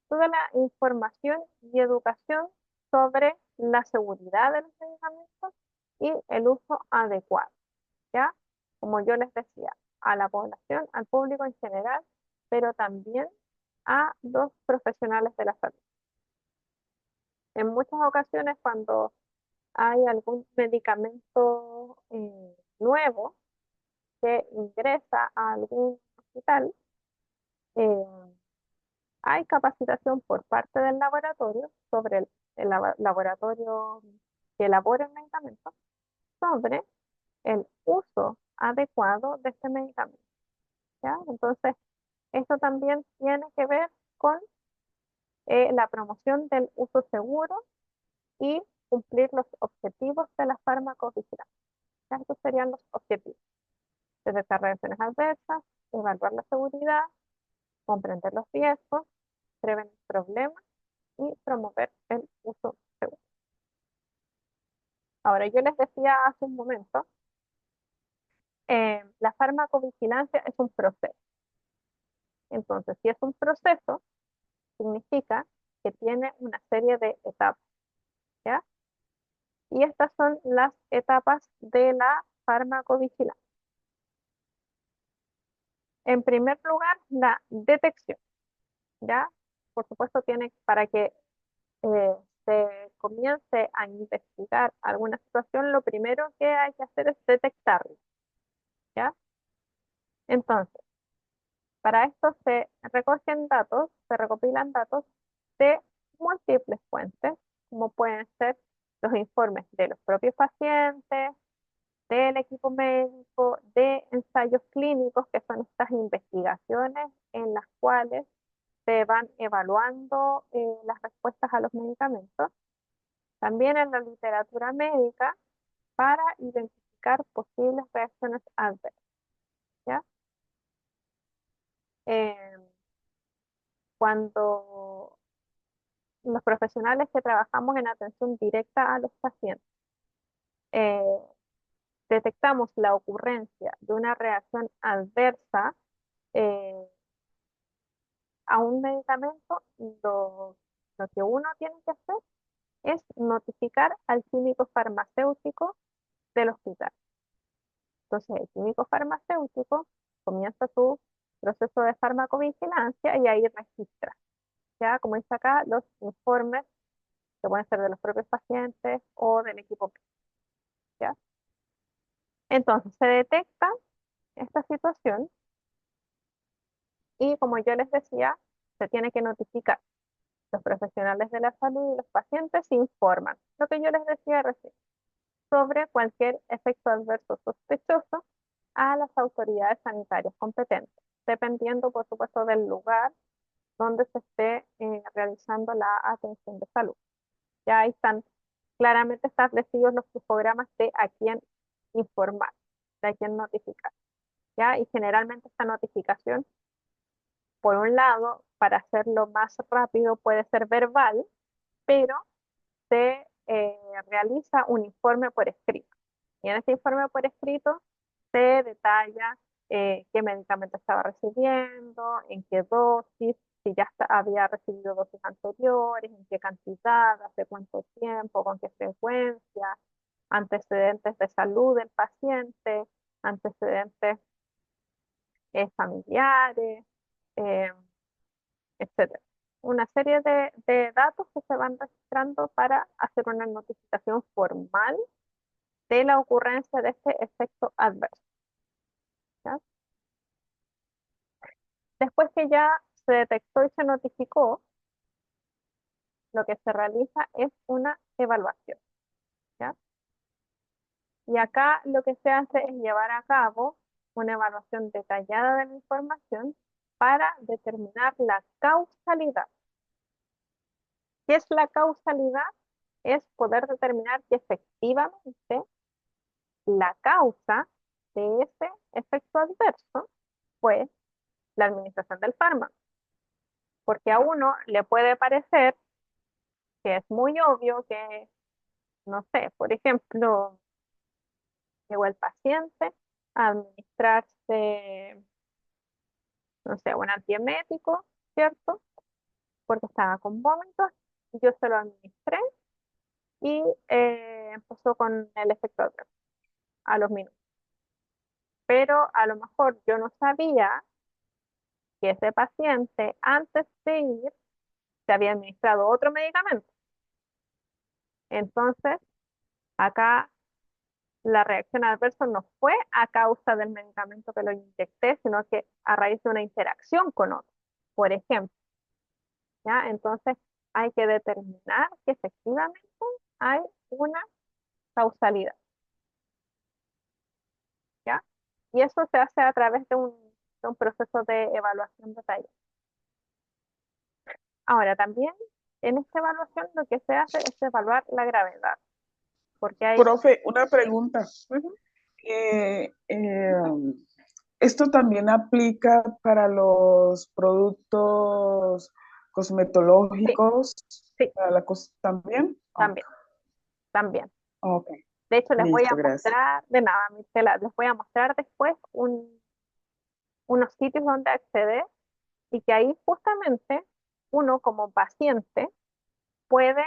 toda la información y educación sobre la seguridad de los medicamentos y el uso adecuado, ¿ya? Como yo les decía, a la población, al público en general, pero también a los profesionales de la salud. En muchas ocasiones, cuando hay algún medicamento nuevo que ingresa a algún hospital, eh, hay capacitación por parte del laboratorio sobre el laboratorio que elabora el medicamento sobre el uso adecuado de este medicamento, ¿ya? Entonces, esto también tiene que ver con la promoción del uso seguro y cumplir los objetivos de la farmacovigilancia. ¿Ya? Estos serían los objetivos: detectar reacciones adversas, evaluar la seguridad, comprender los riesgos, prevenir problemas y promover el uso seguro. Ahora, yo les decía hace un momento, la farmacovigilancia es un proceso. Entonces, si es un proceso, significa que tiene una serie de etapas, ¿ya? Y estas son las etapas de la farmacovigilancia. En primer lugar, la detección, ¿ya? Por supuesto, para que se comience a investigar alguna situación, lo primero que hay que hacer es detectarlo, ¿ya? Entonces, Para esto se recogen datos, se recopilan datos de múltiples fuentes, como pueden ser los informes de los propios pacientes, del equipo médico, de ensayos clínicos, que son estas investigaciones en las cuales se van evaluando las respuestas a los medicamentos. También en la literatura médica para identificar posibles reacciones adversas, ¿ya? Eh, Cuando los profesionales que trabajamos en atención directa a los pacientes eh, detectamos la ocurrencia de una reacción adversa eh, a un medicamento, lo que uno tiene que hacer es notificar al químico farmacéutico del hospital. Entonces, el químico farmacéutico comienza su proceso de farmacovigilancia y ahí registra, ya como dice acá, los informes que pueden ser de los propios pacientes o del equipo médico, ¿ya? Entonces, se detecta esta situación y como yo les decía, se tiene que notificar. Los profesionales de la salud y los pacientes informan, lo que yo les decía recién, sobre cualquier efecto adverso sospechoso a las autoridades sanitarias competentes, dependiendo, por supuesto, del lugar donde se esté realizando la atención de salud. Ya ahí están claramente establecidos los crucigramas de a quién informar, de a quién notificar. ¿Ya? Y generalmente esta notificación, por un lado, para hacerlo más rápido, puede ser verbal, pero se realiza un informe por escrito. Y en ese informe por escrito se detalla qué medicamento estaba recibiendo, en qué dosis, si ya había recibido dosis anteriores, en qué cantidad, hace cuánto tiempo, con qué frecuencia, antecedentes de salud del paciente, antecedentes familiares, eh, etcétera. Una serie de datos que se van registrando para hacer una notificación formal de la ocurrencia de este efecto adverso, ¿ya? Después que ya se detectó y se notificó, lo que se realiza es una evaluación, ¿ya? Y acá lo que se hace es llevar a cabo una evaluación detallada de la información para determinar la causalidad. ¿Qué es la causalidad? Es poder determinar que efectivamente la causa de ese efecto adverso fue la administración del fármaco, porque a uno le puede parecer que es muy obvio que, no sé, por ejemplo, llegó el paciente a administrarse, no sé, un antiemético, ¿cierto? Porque estaba con vómitos, y yo se lo administré y empezó con el efecto adverso a los minutos. Pero a lo mejor yo no sabía que ese paciente antes de ir se había administrado otro medicamento. Entonces, acá la reacción adversa no fue a causa del medicamento que lo inyecté, sino que a raíz de una interacción con otro, por ejemplo, ¿ya? Entonces, hay que determinar que efectivamente hay una causalidad, ¿ya? Y eso se hace a través de un proceso de evaluación detallada. Ahora, también en esta evaluación lo que se hace es evaluar la gravedad, porque hay... Profe, una pregunta. Ujú, Eh, eh, ¿Esto también aplica para los productos sí, cosmetológicos? sí, ¿Para la también? Ok, también, también. ok, De hecho, les voy a listo, gracias. mostrar, de nada, Michela, les voy a mostrar después unos sitios donde acceder y que ahí justamente uno como paciente puede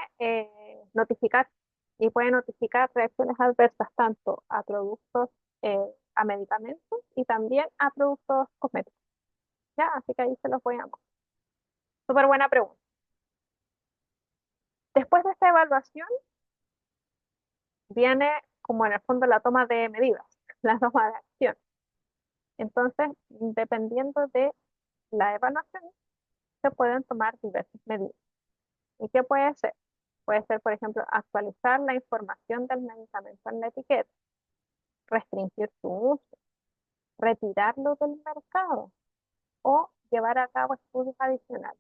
notificar y puede notificar reacciones adversas tanto a productos, eh, a medicamentos y también a productos cosméticos. ¿Ya? Así que ahí se los voy a mostrar. Súper buena pregunta. Después de esta evaluación viene como en el fondo la toma de medidas, la toma de acción. Entonces, dependiendo de la evaluación se pueden tomar diversas medidas. ¿Y qué puede ser? Puede ser, por ejemplo, actualizar la información del medicamento en la etiqueta, restringir su uso, retirarlo del mercado o llevar a cabo estudios adicionales.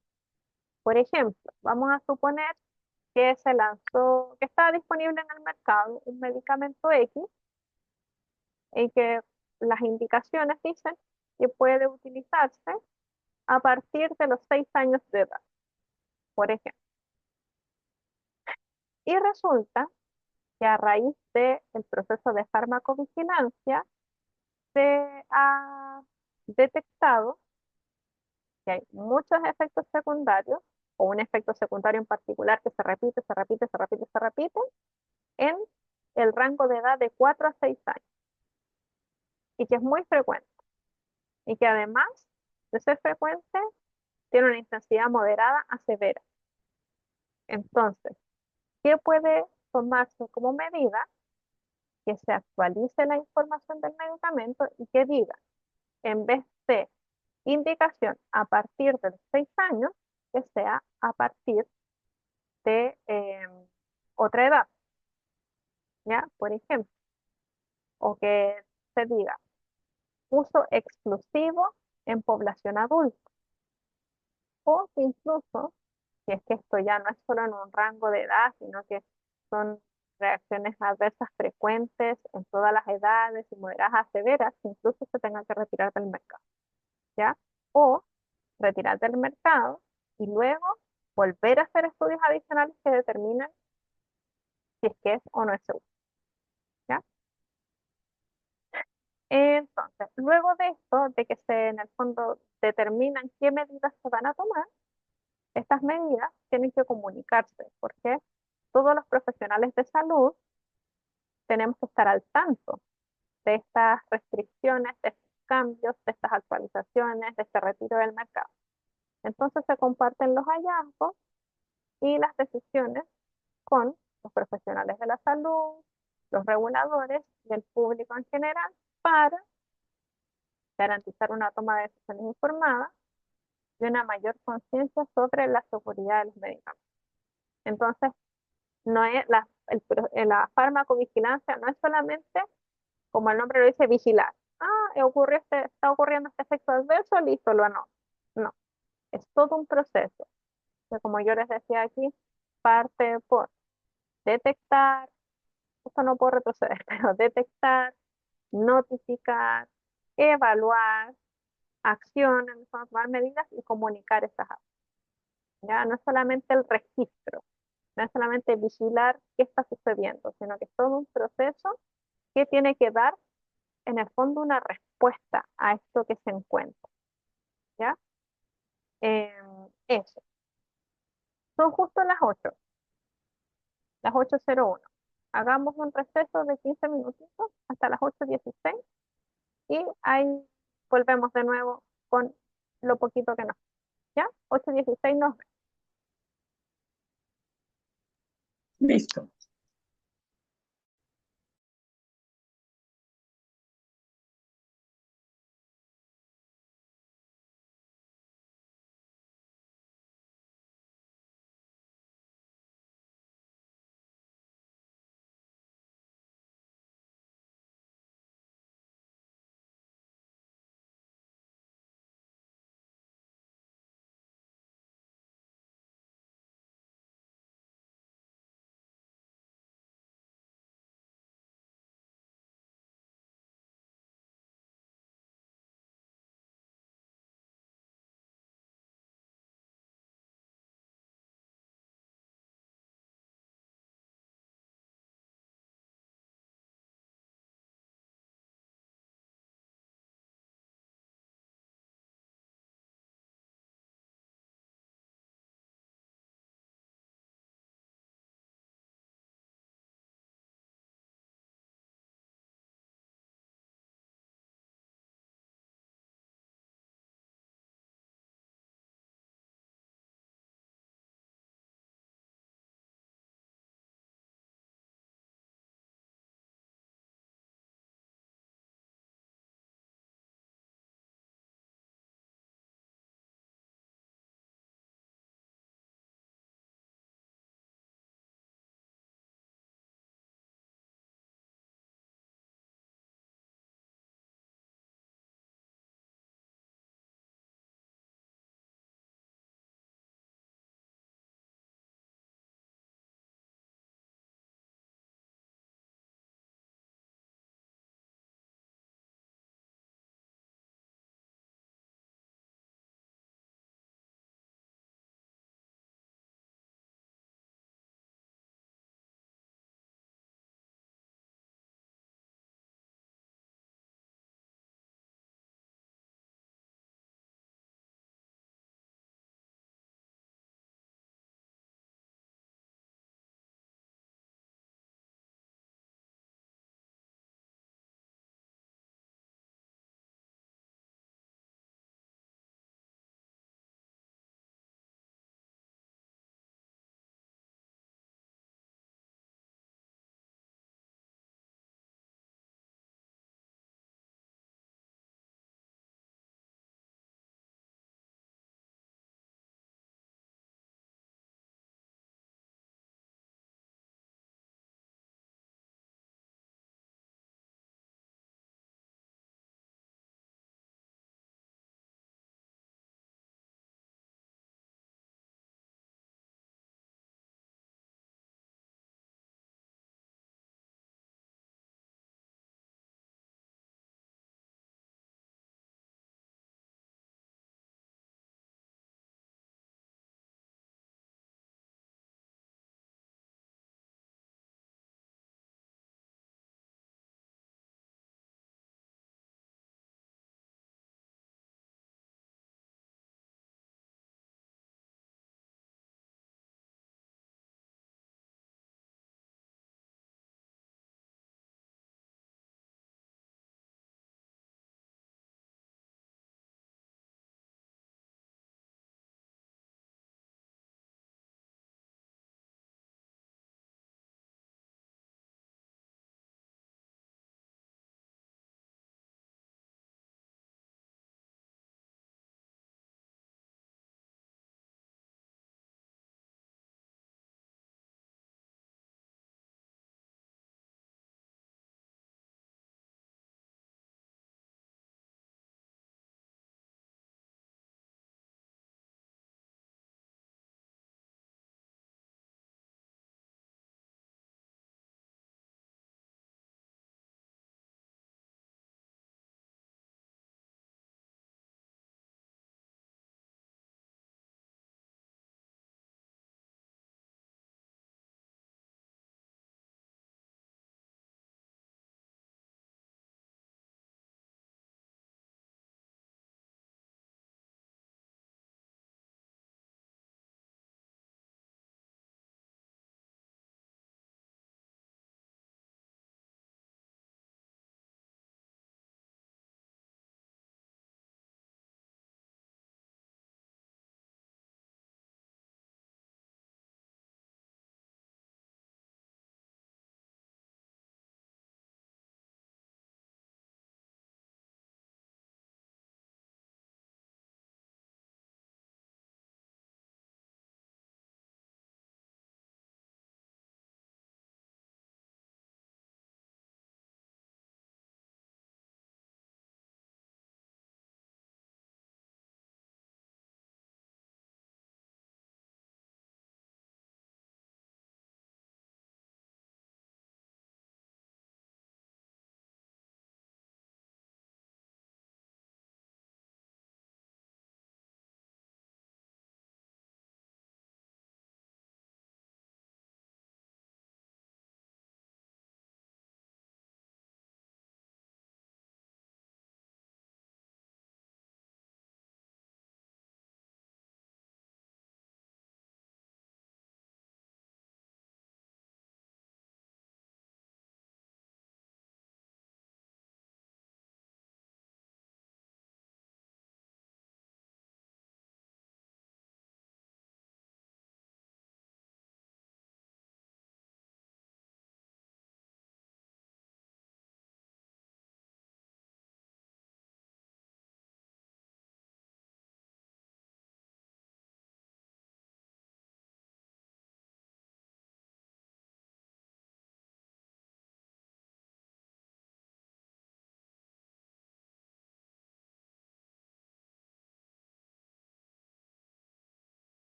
Por ejemplo, vamos a suponer que se lanzó, que está disponible en el mercado un medicamento X en que las indicaciones dicen que puede utilizarse a partir de los 6 años de edad, por ejemplo. Y resulta que a raíz del proceso de farmacovigilancia se ha detectado que hay muchos efectos secundarios o un efecto secundario en particular que se repite, se repite, se repite, se repite en el rango de edad de 4 a 6 años y que es muy frecuente y que además de ser frecuente tiene una intensidad moderada a severa. Entonces, ¿qué puede tomarse como medida? Que se actualice la información del medicamento y que diga, en vez de indicación a partir de los 6 años, que sea a partir de otra edad, ¿ya? Por ejemplo, o que se diga uso exclusivo en población adulta, o que incluso, si es que esto ya no es solo en un rango de edad, sino que son reacciones adversas frecuentes en todas las edades y moderadas a severas, que incluso se tenga que retirar del mercado, ¿ya? O retirar del mercado y luego volver a hacer estudios adicionales que determinen si es que es o no es seguro, ¿ya? Entonces, luego de esto, de que se en el fondo determinan qué medidas se van a tomar, estas medidas tienen que comunicarse, porque todos los profesionales de salud tenemos que estar al tanto de estas restricciones, de estos cambios, de estas actualizaciones, de este retiro del mercado. Entonces se comparten los hallazgos y las decisiones con los profesionales de la salud, los reguladores y el público en general para garantizar una toma de decisiones informada y una mayor conciencia sobre la seguridad de los medicamentos. Entonces, no es la farmacovigilancia no es solamente, como el nombre lo dice, vigilar. Ah, está ocurriendo este efecto adverso, listo, lo anoto. No, es todo un proceso que, como yo les decía aquí, parte por detectar, esto no puedo retroceder, pero detectar, notificar, evaluar, acciones, tomar medidas y comunicar estas acciones. Ya no es solamente el registro, no es solamente vigilar qué está sucediendo, sino que es todo un proceso que tiene que dar en el fondo una respuesta a esto que se encuentra, ¿ya? Eso. Son justo las 8:01. Hagamos un receso de 15 minutitos hasta las 8:16 y ahí volvemos de nuevo con lo poquito que nos, ¿ya? 8:16 nos Listo.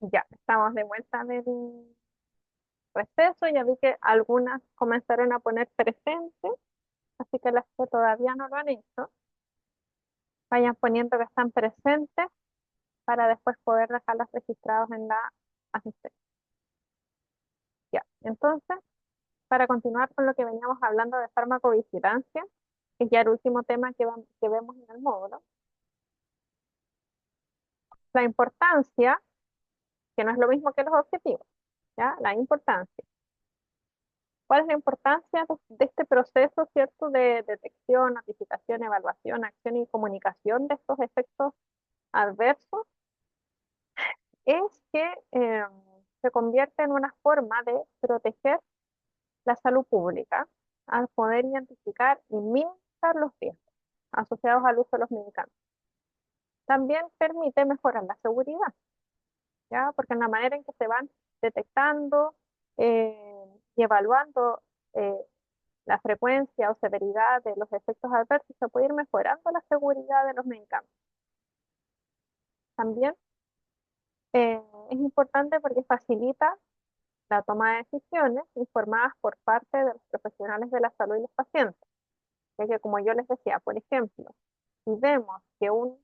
Ya, estamos de vuelta del receso. Ya vi que algunas comenzaron a poner presente, así que las que todavía no lo han hecho, vayan poniendo que están presentes para después poder dejarlas registrados en la asistencia. Ya, entonces, para continuar con lo que veníamos hablando de farmacovigilancia, que es ya el último tema que vemos en el módulo, la importancia, que no es lo mismo que los objetivos, ¿ya? La importancia. ¿Cuál es la importancia de este proceso, cierto, de detección, notificación, evaluación, acción y comunicación de estos efectos adversos? Es que se convierte en una forma de proteger la salud pública al poder identificar y minimizar los riesgos asociados al uso de los medicamentos. También permite mejorar la seguridad, ¿ya? Porque en la manera en que se van detectando y evaluando eh, la frecuencia o severidad de los efectos adversos, se puede ir mejorando la seguridad de los medicamentos. También es importante porque facilita la toma de decisiones informadas por parte de los profesionales de la salud y los pacientes. Ya que, como yo les decía, por ejemplo, si vemos que un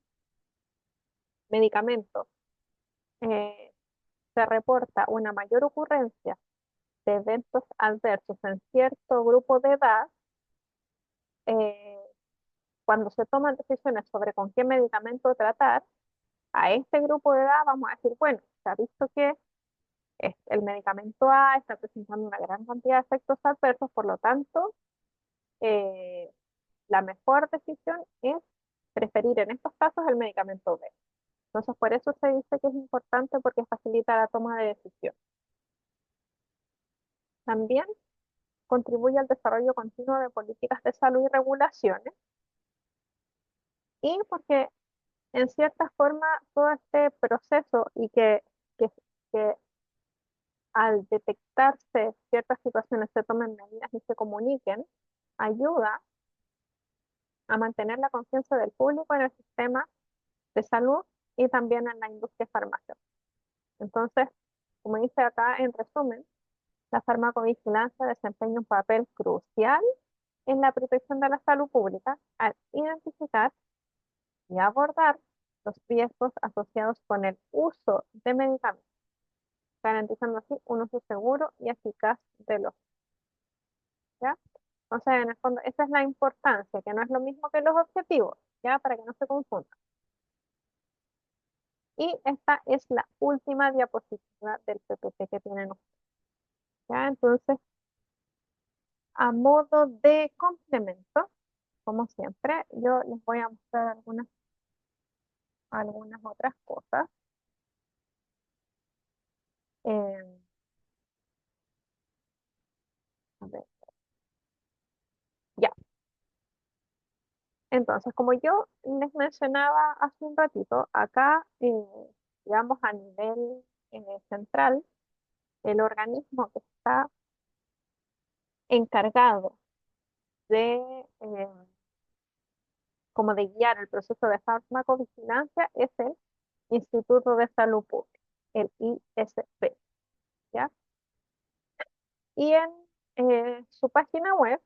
medicamento eh, se reporta una mayor ocurrencia de eventos adversos en cierto grupo de edad, eh, cuando se toman decisiones sobre con qué medicamento tratar, a este grupo de edad vamos a decir, bueno, se ha visto que el medicamento A está presentando una gran cantidad de efectos adversos, por lo tanto, eh, la mejor decisión es preferir en estos casos el medicamento B. Entonces, por eso se dice que es importante porque facilita la toma de decisión. También contribuye al desarrollo continuo de políticas de salud y regulaciones y porque en cierta forma todo este proceso y que, que al detectarse ciertas situaciones se tomen medidas y se comuniquen, ayuda a mantener la conciencia del público en el sistema de salud y también en la industria farmacéutica. Entonces, como dice acá en resumen, la farmacovigilancia desempeña un papel crucial en la protección de la salud pública al identificar y abordar los riesgos asociados con el uso de medicamentos, garantizando así un uso seguro y eficaz de los, ¿ya? Entonces, en el fondo, esa es la importancia, que no es lo mismo que los objetivos, ¿ya? Para que no se confunda. Y esta es la última diapositiva del PPT que tienen ustedes, ¿ya? Entonces, a modo de complemento, como siempre, yo les voy a mostrar algunas otras cosas. Eh, a ver, ya. Entonces, como yo les mencionaba hace un ratito, acá, digamos, a nivel central, el organismo que está encargado de, como de guiar el proceso de farmacovigilancia es el Instituto de Salud Pública, el ISP, ¿ya? Y en su página web,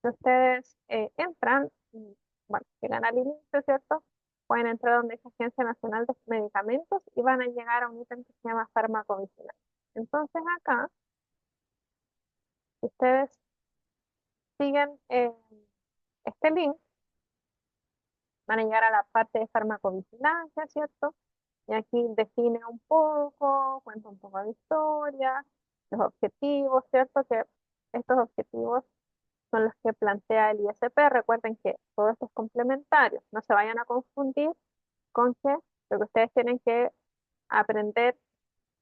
si ustedes entran, y, bueno, llegan al inicio, ¿cierto? Pueden entrar donde dice Agencia Nacional de Medicamentos y van a llegar a un ítem que se llama farmacovigilancia. Entonces acá, si ustedes siguen este link, van a llegar a la parte de farmacovigilancia, ¿cierto? Y aquí define un poco, cuenta un poco de historia, los objetivos, ¿cierto? Que estos objetivos son los que plantea el ISP. Recuerden que todo esto es complementario. No se vayan a confundir con que lo que ustedes tienen que aprender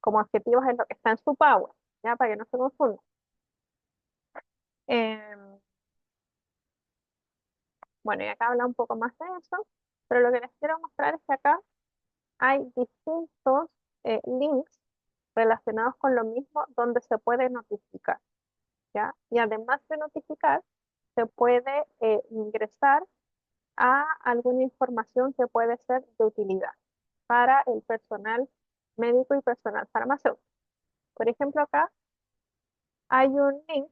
como objetivos es lo que está en su power, ¿ya? Para que no se confundan. Em, bueno, y acá habla un poco más de eso, pero lo que les quiero mostrar es que acá hay distintos links relacionados con lo mismo donde se puede notificar, ¿ya? Y además de notificar, se puede ingresar a alguna información que puede ser de utilidad. para el personal médico y personal farmacéutico. Por ejemplo, acá hay un link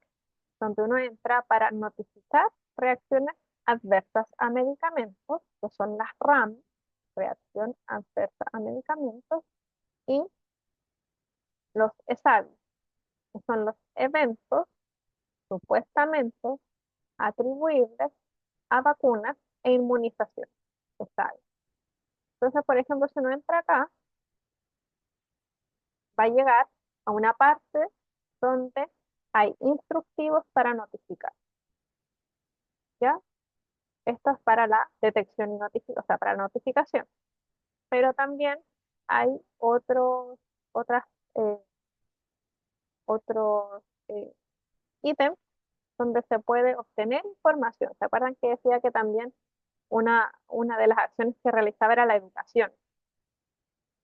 donde uno entra para notificar reacciones adversas a medicamentos, que son las RAM, reacción adversa a medicamentos, y los ESAVI, que son los eventos supuestamente atribuibles a vacunas e inmunización. ESAVI. Entonces, por ejemplo, si uno entra acá, va a llegar a una parte donde hay instructivos para notificar, ¿ya? Esto es para la detección y notificación, o sea, para la notificación. Pero también hay otras, eh, otros ítems donde se puede obtener información. ¿Se acuerdan que decía que también una de las acciones que realizaba era la educación?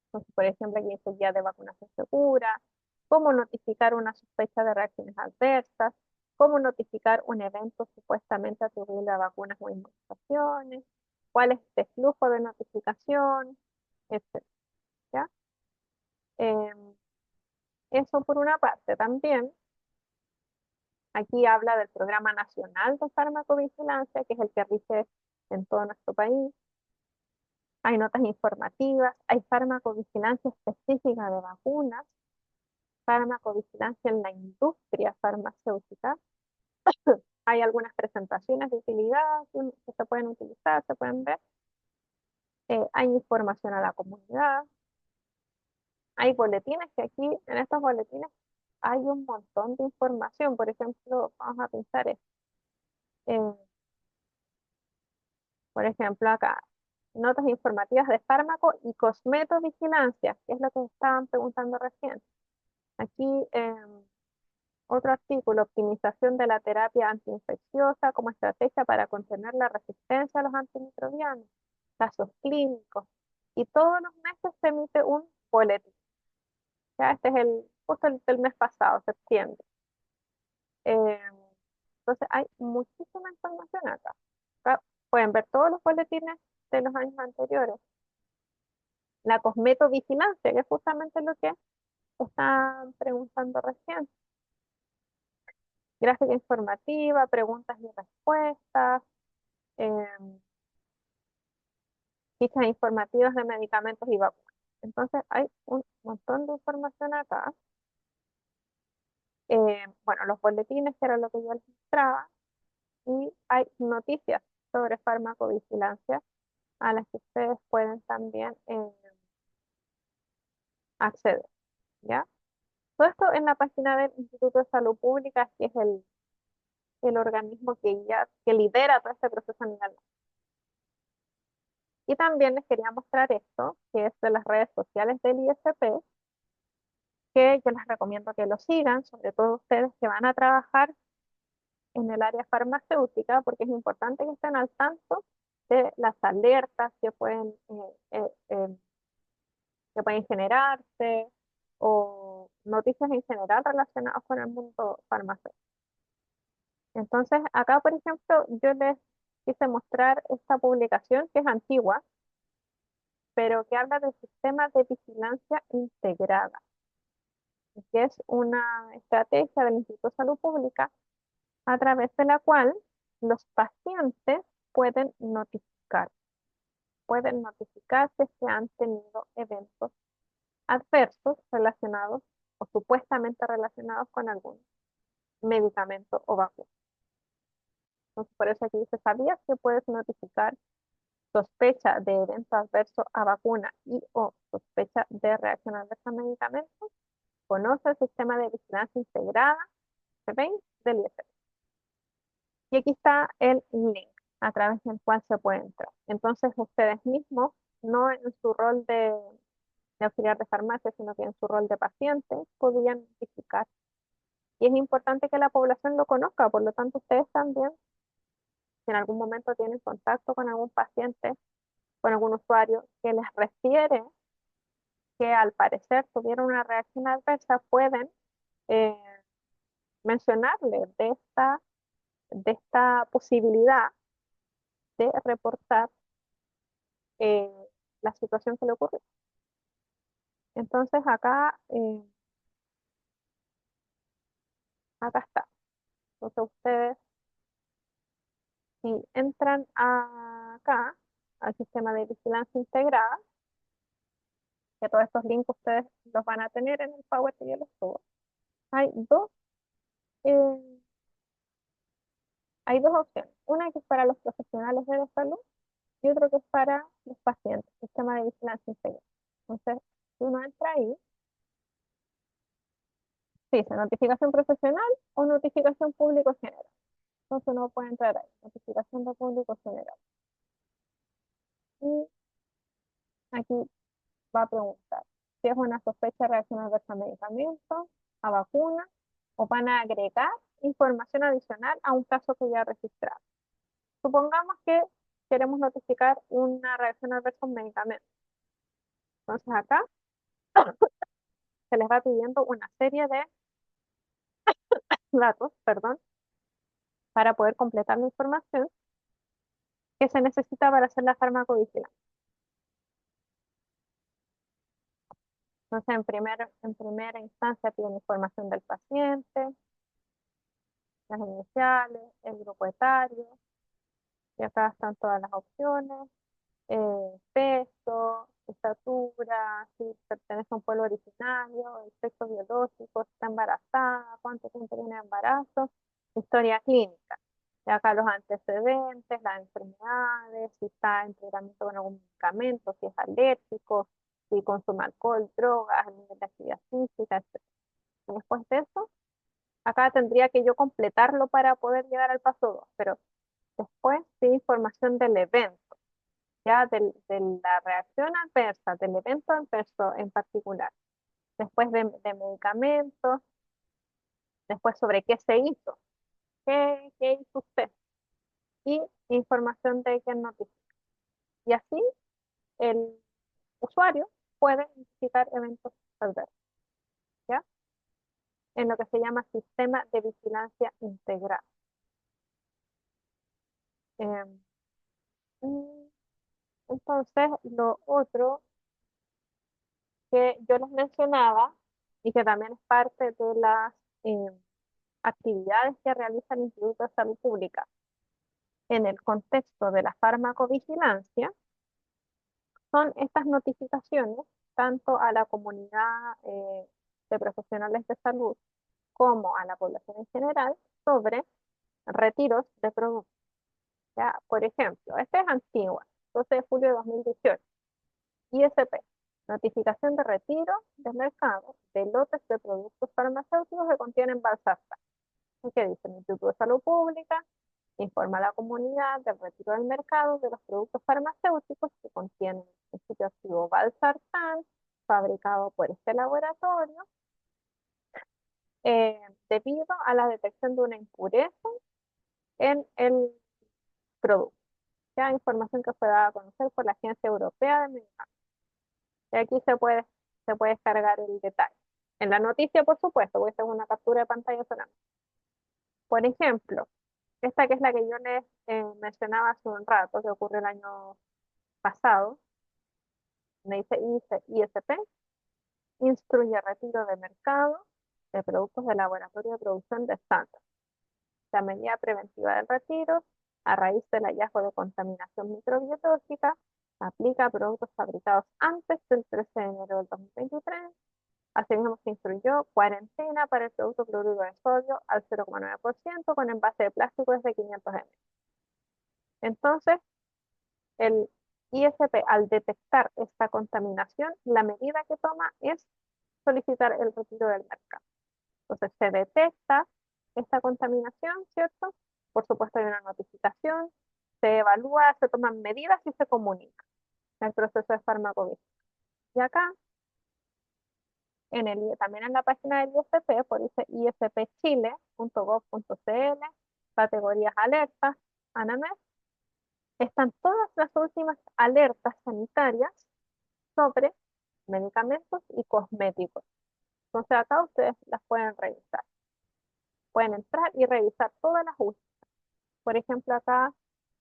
Entonces, por ejemplo, aquí dice guía de vacunación segura, cómo notificar una sospecha de reacciones adversas, cómo notificar un evento supuestamente atribuible a vacunas o inmunizaciones, cuál es este flujo de notificación, etc. ¿Ya? Em, Eso por una parte. También aquí habla del Programa Nacional de Farmacovigilancia, que es el que rige en todo nuestro país. Hay notas informativas, hay farmacovigilancia específica de vacunas, farmacovigilancia en la industria farmacéutica. Hay algunas presentaciones de utilidad que se pueden utilizar, se pueden ver. Hay información a la comunidad. Hay boletines que aquí, en estos boletines, hay un montón de información. Por ejemplo, vamos a pensar en, por ejemplo, acá, notas informativas de fármaco y cosmetovigilancia, que es lo que estaban preguntando recién. Aquí, otro artículo, optimización de la terapia antiinfecciosa como estrategia para contener la resistencia a los antimicrobianos, casos clínicos. Y todos los meses se emite un boletín. Ya este es justo el del mes pasado, septiembre. Eh, entonces hay muchísima información acá. Acá pueden ver todos los boletines de los años anteriores. La cosmetovigilancia, que es justamente lo que están preguntando recién. Gráfica informativa, preguntas y respuestas, fichas informativas de medicamentos y vacunas. Entonces hay un montón de información acá. Bueno, los boletines, que era lo que yo les mostraba, y hay noticias sobre farmacovigilancia a las que ustedes pueden también acceder, ¿ya? Todo esto en la página del Instituto de Salud Pública, que es el organismo que lidera todo este proceso a nivel nacional. Y también les quería mostrar esto, que es de las redes sociales del ISP, que yo les recomiendo que lo sigan, sobre todo ustedes que van a trabajar en el área farmacéutica, porque es importante que estén al tanto de las alertas que pueden generarse o noticias en general relacionadas con el mundo farmacéutico. Entonces, acá, por ejemplo, yo les quise mostrar esta publicación que es antigua, pero que habla del sistema de vigilancia integrada, que es una estrategia del Instituto de Salud Pública a través de la cual los pacientes pueden notificar, pueden notificarse si han tenido eventos adversos relacionados o supuestamente relacionados con algún medicamento o vacuna. Entonces, por eso aquí dice, ¿sabías que puedes notificar sospecha de evento adverso a vacuna y o sospecha de reacción adversa a medicamentos? Conoce el sistema de vigilancia integrada, ¿veis? Del ISP. Y aquí está el link a través del cual se puede entrar. Entonces, ustedes mismos, no en su rol de auxiliar de farmacia, sino que en su rol de paciente, podrían notificar. Y es importante que la población lo conozca, por lo tanto, ustedes también, si en algún momento tienen contacto con algún paciente, con algún usuario que les refiere que al parecer tuvieron una reacción adversa, pueden eh, mencionarle de esta posibilidad de reportar eh, la situación que le ocurrió. Entonces acá está. Entonces ustedes, si entran acá al sistema de vigilancia integrada, que todos estos links ustedes los van a tener en el Power que yo les subo, hay eh, hay dos opciones. Una que es para los profesionales de la salud y otra que es para los pacientes, sistema de vigilancia integrada. Entonces, si uno entra ahí, dice notificación profesional o notificación público general. Entonces uno puede entrar ahí, notificación de público general. Y aquí va a preguntar si es una sospecha de reacción adversa a medicamentos, a vacunas, o van a agregar información adicional a un caso que ya registrado. Supongamos que queremos notificar una reacción adversa a un medicamento. Entonces acá se les va pidiendo una serie de datos, perdón, para poder completar la información que se necesita para hacer la farmacovigilancia. Entonces, en primera instancia piden información del paciente, las iniciales, el grupo etario, y acá están todas las opciones, peso, estatura, si pertenece a un pueblo originario, el sexo biológico, si está embarazada, cuánto tiempo tiene de embarazo, historia clínica. Y acá los antecedentes, las enfermedades, si está en tratamiento con algún medicamento, si es alérgico, si consume alcohol, drogas, el nivel de actividad física, etc. Y después de eso, acá tendría que yo completarlo para poder llegar al paso 2, pero después sí información del evento, ya de la reacción adversa, del evento adverso en particular, después de medicamentos, después sobre qué se hizo, qué hizo usted, y información de qué noticia. Y así el usuario puede identificar eventos adversos, ¿ya? En lo que se llama sistema de vigilancia integral. Em, mm, entonces, lo otro que yo les mencionaba y que también es parte de las actividades que realiza el Instituto de Salud Pública en el contexto de la farmacovigilancia son estas notificaciones tanto a la comunidad de profesionales de salud como a la población en general sobre retiros de productos. ¿Ya? Por ejemplo, este es Antigua, 12 de julio de 2018. ISP, notificación de retiro del mercado de lotes de productos farmacéuticos que contienen valsartán. ¿Qué dice el Instituto de Salud Pública? Informa a la comunidad del retiro del mercado de los productos farmacéuticos que contienen el principio activo valsartán, fabricado por este laboratorio, eh, debido a la detección de una impureza en el producto. Ya información que fue dada a conocer por la Agencia Europea de Medicamentos. Y aquí se puede descargar el detalle. En la noticia, por supuesto, voy a hacer una captura de pantalla solamente. Por ejemplo, esta que es la que yo les mencionaba hace un rato, que ocurrió el año pasado, me dice ISP, instruye retiro de mercado de productos de laboratorio de producción de estándar. La medida preventiva del retiro, a raíz del hallazgo de contaminación microbiológica, aplica a productos fabricados antes del 13 de enero del 2023. Asimismo, se instruyó cuarentena para el producto cloruro de sodio al 0,9% con envase de plástico desde 500 ml. Entonces, el ISP, al detectar esta contaminación, la medida que toma es solicitar el retiro del mercado. Entonces, se detecta esta contaminación, ¿cierto? Por supuesto, hay una notificación, se evalúa, se toman medidas y se comunica el proceso de farmacovigilancia. Y acá, también en la página del ISP, por dice ispchile.gov.cl, categorías alertas, ANAMES, están todas las últimas alertas sanitarias sobre medicamentos y cosméticos. Entonces acá ustedes las pueden revisar. Pueden entrar y revisar todas las últimas. Por ejemplo, acá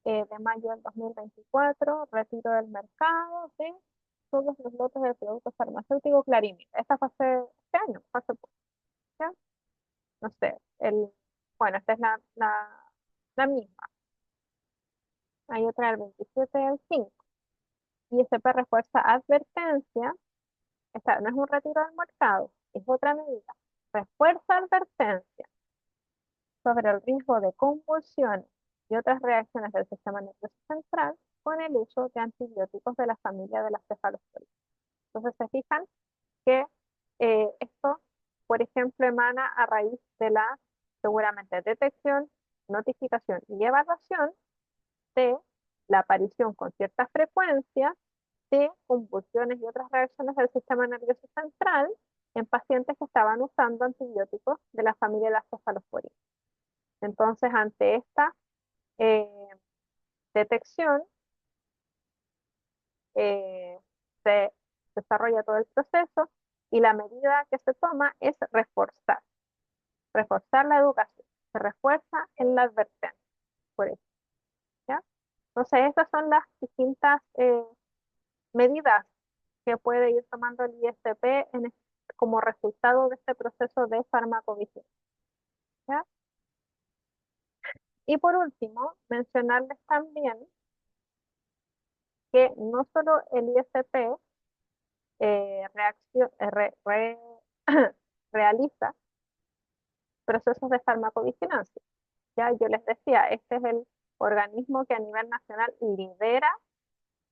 de mayo del 2024, retiro del mercado, ¿sí? todos los lotes del producto farmacéutico Clarín. Esta fue hace este año, fue hace poco, ¿ya? No sé, bueno, esta es la misma. Hay otra del 27 del 5. Y ISP refuerza advertencia. Esta no es un retiro del mercado, es otra medida. Refuerza advertencia sobre el riesgo de convulsiones y otras reacciones del sistema nervioso central con el uso de antibióticos de la familia de las cefalosporines. Entonces se fijan que esto, por ejemplo, emana a raíz de la seguramente detección, notificación y evaluación de la aparición con cierta frecuencia de convulsiones y otras reacciones del sistema nervioso central en pacientes que estaban usando antibióticos de la familia de las cefalosporinas. Entonces, ante esta eh, detección, eh, se desarrolla todo el proceso y la medida que se toma es reforzar la educación, se refuerza en la advertencia, por eso, ¿ya? Entonces, estas son las distintas medidas que puede ir tomando el ISP como resultado de este proceso de farmacovigilancia, ¿ya? Y por último, mencionarles también que no solo el ISP realiza procesos de farmacovigilancia. Ya yo les decía, este es el organismo que a nivel nacional lidera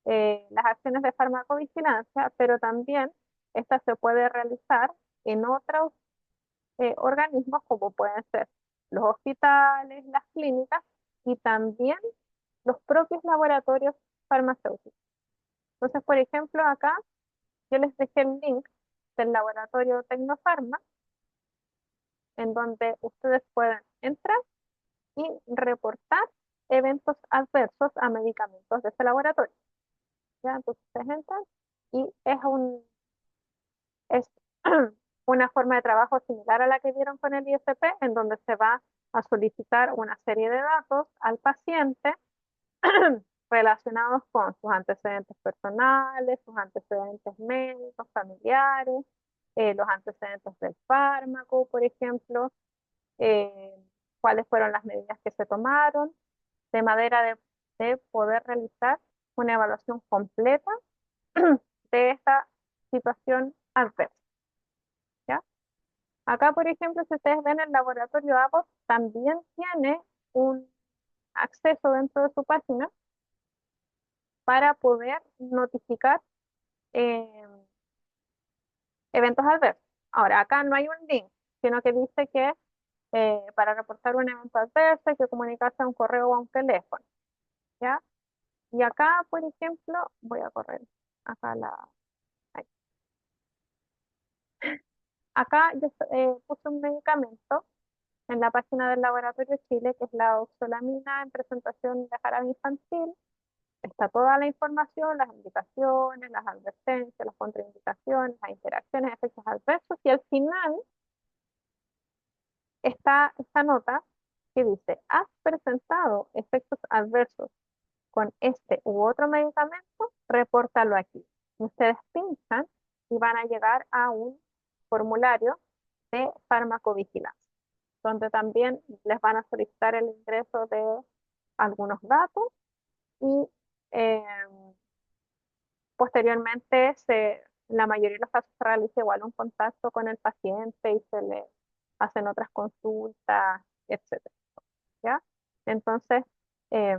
las acciones de farmacovigilancia, pero también esta se puede realizar en otros organismos como pueden ser los hospitales, las clínicas y también los propios laboratorios farmacéuticos. Entonces, por ejemplo, acá yo les dejé el link del laboratorio Tecnofarma, en donde ustedes pueden entrar y reportar eventos adversos a medicamentos de ese laboratorio. ¿Ya? Entonces ustedes entran y es una forma de trabajo similar a la que vieron con el ISP, en donde se va a solicitar una serie de datos al paciente relacionados con sus antecedentes personales, sus antecedentes médicos, familiares, los antecedentes del fármaco, por ejemplo, eh, cuáles fueron las medidas que se tomaron, de manera de poder realizar una evaluación completa de esta situación adversa, ¿ya? Acá, por ejemplo, si ustedes ven el laboratorio Abbott, también tiene un acceso dentro de su página para poder notificar eh, eventos adversos. Ahora, acá no hay un link, sino que dice que para reportar un evento adverso hay que comunicarse a un correo o a un teléfono, ¿ya? Y acá, por ejemplo, voy a correr acá ahí. Acá yo puse un medicamento en la página del Laboratorio Chile, que es la oxolamina en presentación de jarabe infantil. Está toda la información, las indicaciones, las advertencias, las contraindicaciones, las interacciones, efectos adversos, y al final está esta nota que dice, ¿has presentado efectos adversos con este u otro medicamento? Repórtalo aquí. Ustedes pinchan y van a llegar a un formulario de farmacovigilancia, donde también les van a solicitar el ingreso de algunos datos y eh, posteriormente la mayoría de los casos se realiza igual un contacto con el paciente y se le hacen otras consultas, etcétera, ¿ya? Entonces, eh,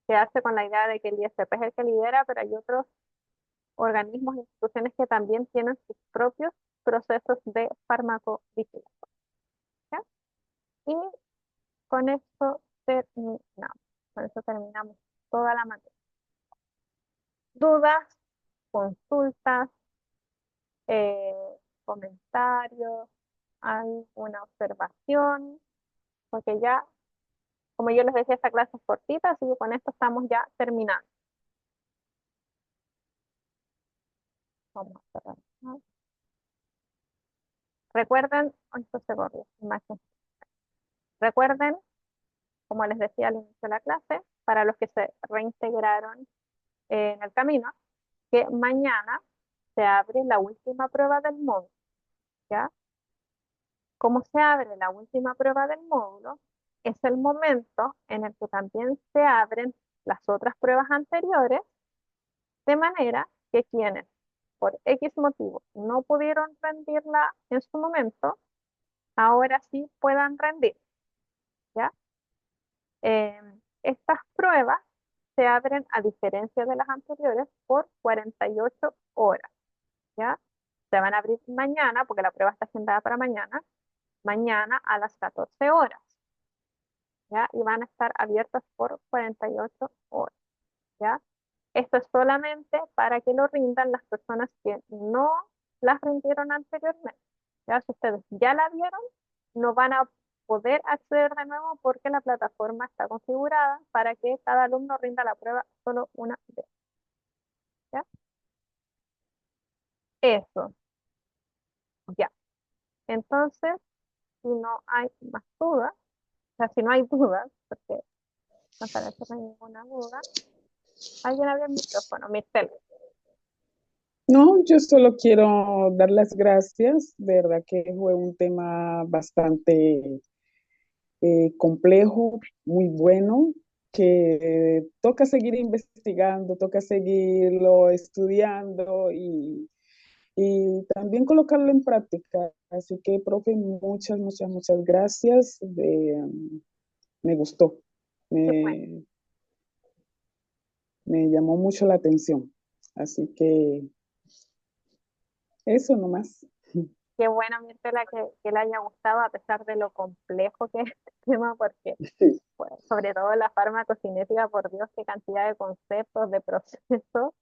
se hace con la idea de que el ISP es el que lidera, pero hay otros organismos e instituciones que también tienen sus propios procesos de farmacovigilancia, ¿ya? Y con eso terminamos. Con eso terminamos toda la materia. Dudas, consultas, eh, comentarios, alguna observación, porque ya, como yo les decía, esta clase es cortita, así que con esto estamos ya terminando. Vamos a cerrar, ¿no? Recuerden, esto se corrió, imagen. Recuerden, como les decía al inicio de la clase, para los que se reintegraron en el camino, que mañana se abre la última prueba del módulo, ¿ya? Como se abre la última prueba del módulo, es el momento en el que también se abren las otras pruebas anteriores, de manera que quienes por X motivo no pudieron rendirla en su momento, ahora sí puedan rendir, ¿ya? Eh, Estas pruebas se abren, a diferencia de las anteriores, por 48 horas, ¿ya? Se van a abrir mañana, porque la prueba está agendada para mañana a las 14 horas, ¿ya? Y van a estar abiertas por 48 horas, ¿ya? Esto es solamente para que lo rindan las personas que no las rindieron anteriormente, ¿ya? Si ustedes ya la vieron, no van a poder acceder de nuevo porque la plataforma está configurada para que cada alumno rinda la prueba solo una vez, ¿ya? Eso, ya. Entonces, si no hay más dudas, o sea, si no hay dudas, porque no parece que no hay ninguna duda, alguien abre el micrófono, Mirtel. No, yo solo quiero dar las gracias. De verdad que fue un tema bastante complejo, muy bueno, que toca seguir investigando, toca seguirlo estudiando y también colocarlo en práctica. Así que, profe, muchas, muchas, muchas gracias. Me gustó, Qué bueno, me, me llamó mucho la atención. Así que eso nomás. qué bueno, Mirtela, que le haya gustado a pesar de lo complejo que es este tema, porque pues, sobre todo la farmacocinética, por Dios, qué cantidad de conceptos, de procesos,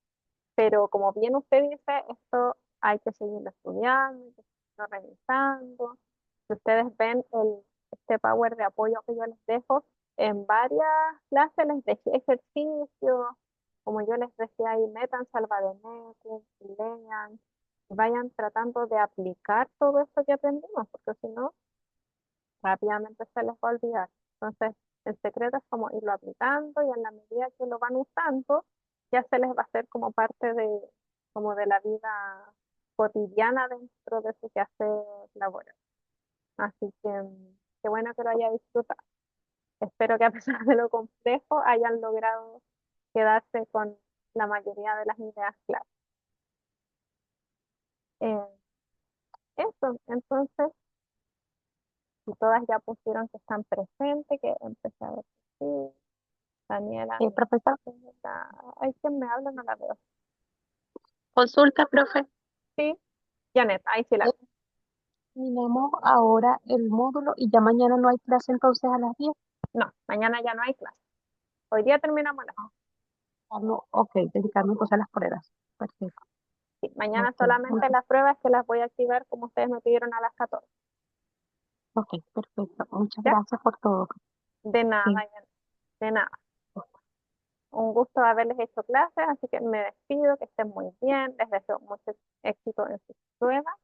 pero como bien usted dice, esto hay que seguirlo estudiando, hay que seguirlo revisando. Si ustedes ven este power de apoyo que yo les dejo, en varias clases les dejé ejercicios, como yo les decía ahí, metan Salvadoneco, lean, vayan tratando de aplicar todo esto que aprendimos, porque si no, rápidamente se les va a olvidar. Entonces, el secreto es como irlo aplicando y en la medida que lo van usando, ya se les va a hacer como parte de, como de la vida cotidiana dentro de su quehacer laboral. Así que, qué bueno que lo haya disfrutado. Espero que a pesar de lo complejo hayan logrado quedarse con la mayoría de las ideas claras. Eh, Eso, entonces, si todas ya pusieron que están presentes, que empecé a ver que sí. Daniela, Profesor, ay, ¿quién me habla? No la veo. consulta, profe. Sí, Janet, ahí sí la veo. Terminamos ahora el módulo y ya mañana no hay clase entonces a las 10. No, mañana ya no hay clase. Hoy día terminamos las. Ah, no, ok, dedicarme entonces a las pruebas. Perfecto. Sí, mañana Ok, solamente las pruebas que las voy a activar como ustedes me pidieron a las 14. ok, perfecto. Muchas ¿Ya? gracias por todo. De nada, Sí, Janet, de nada. Un gusto haberles hecho clases, así que me despido, que estén muy bien, les deseo mucho éxito en sus pruebas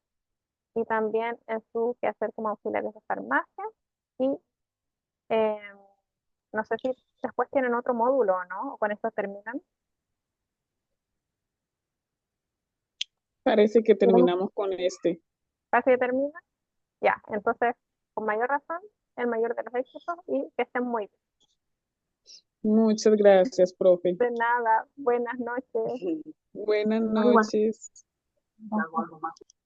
y también en su quehacer como auxiliares de farmacia. Y eh, no sé si después tienen otro módulo o no, o con eso terminan. Parece que tenemos terminamos con este. ¿Casi que terminan? Ya, entonces, con mayor razón, el mayor de los éxitos y que estén muy bien. Muchas gracias, profe. De nada, buenas noches. Buenas igual. noches. Gracias.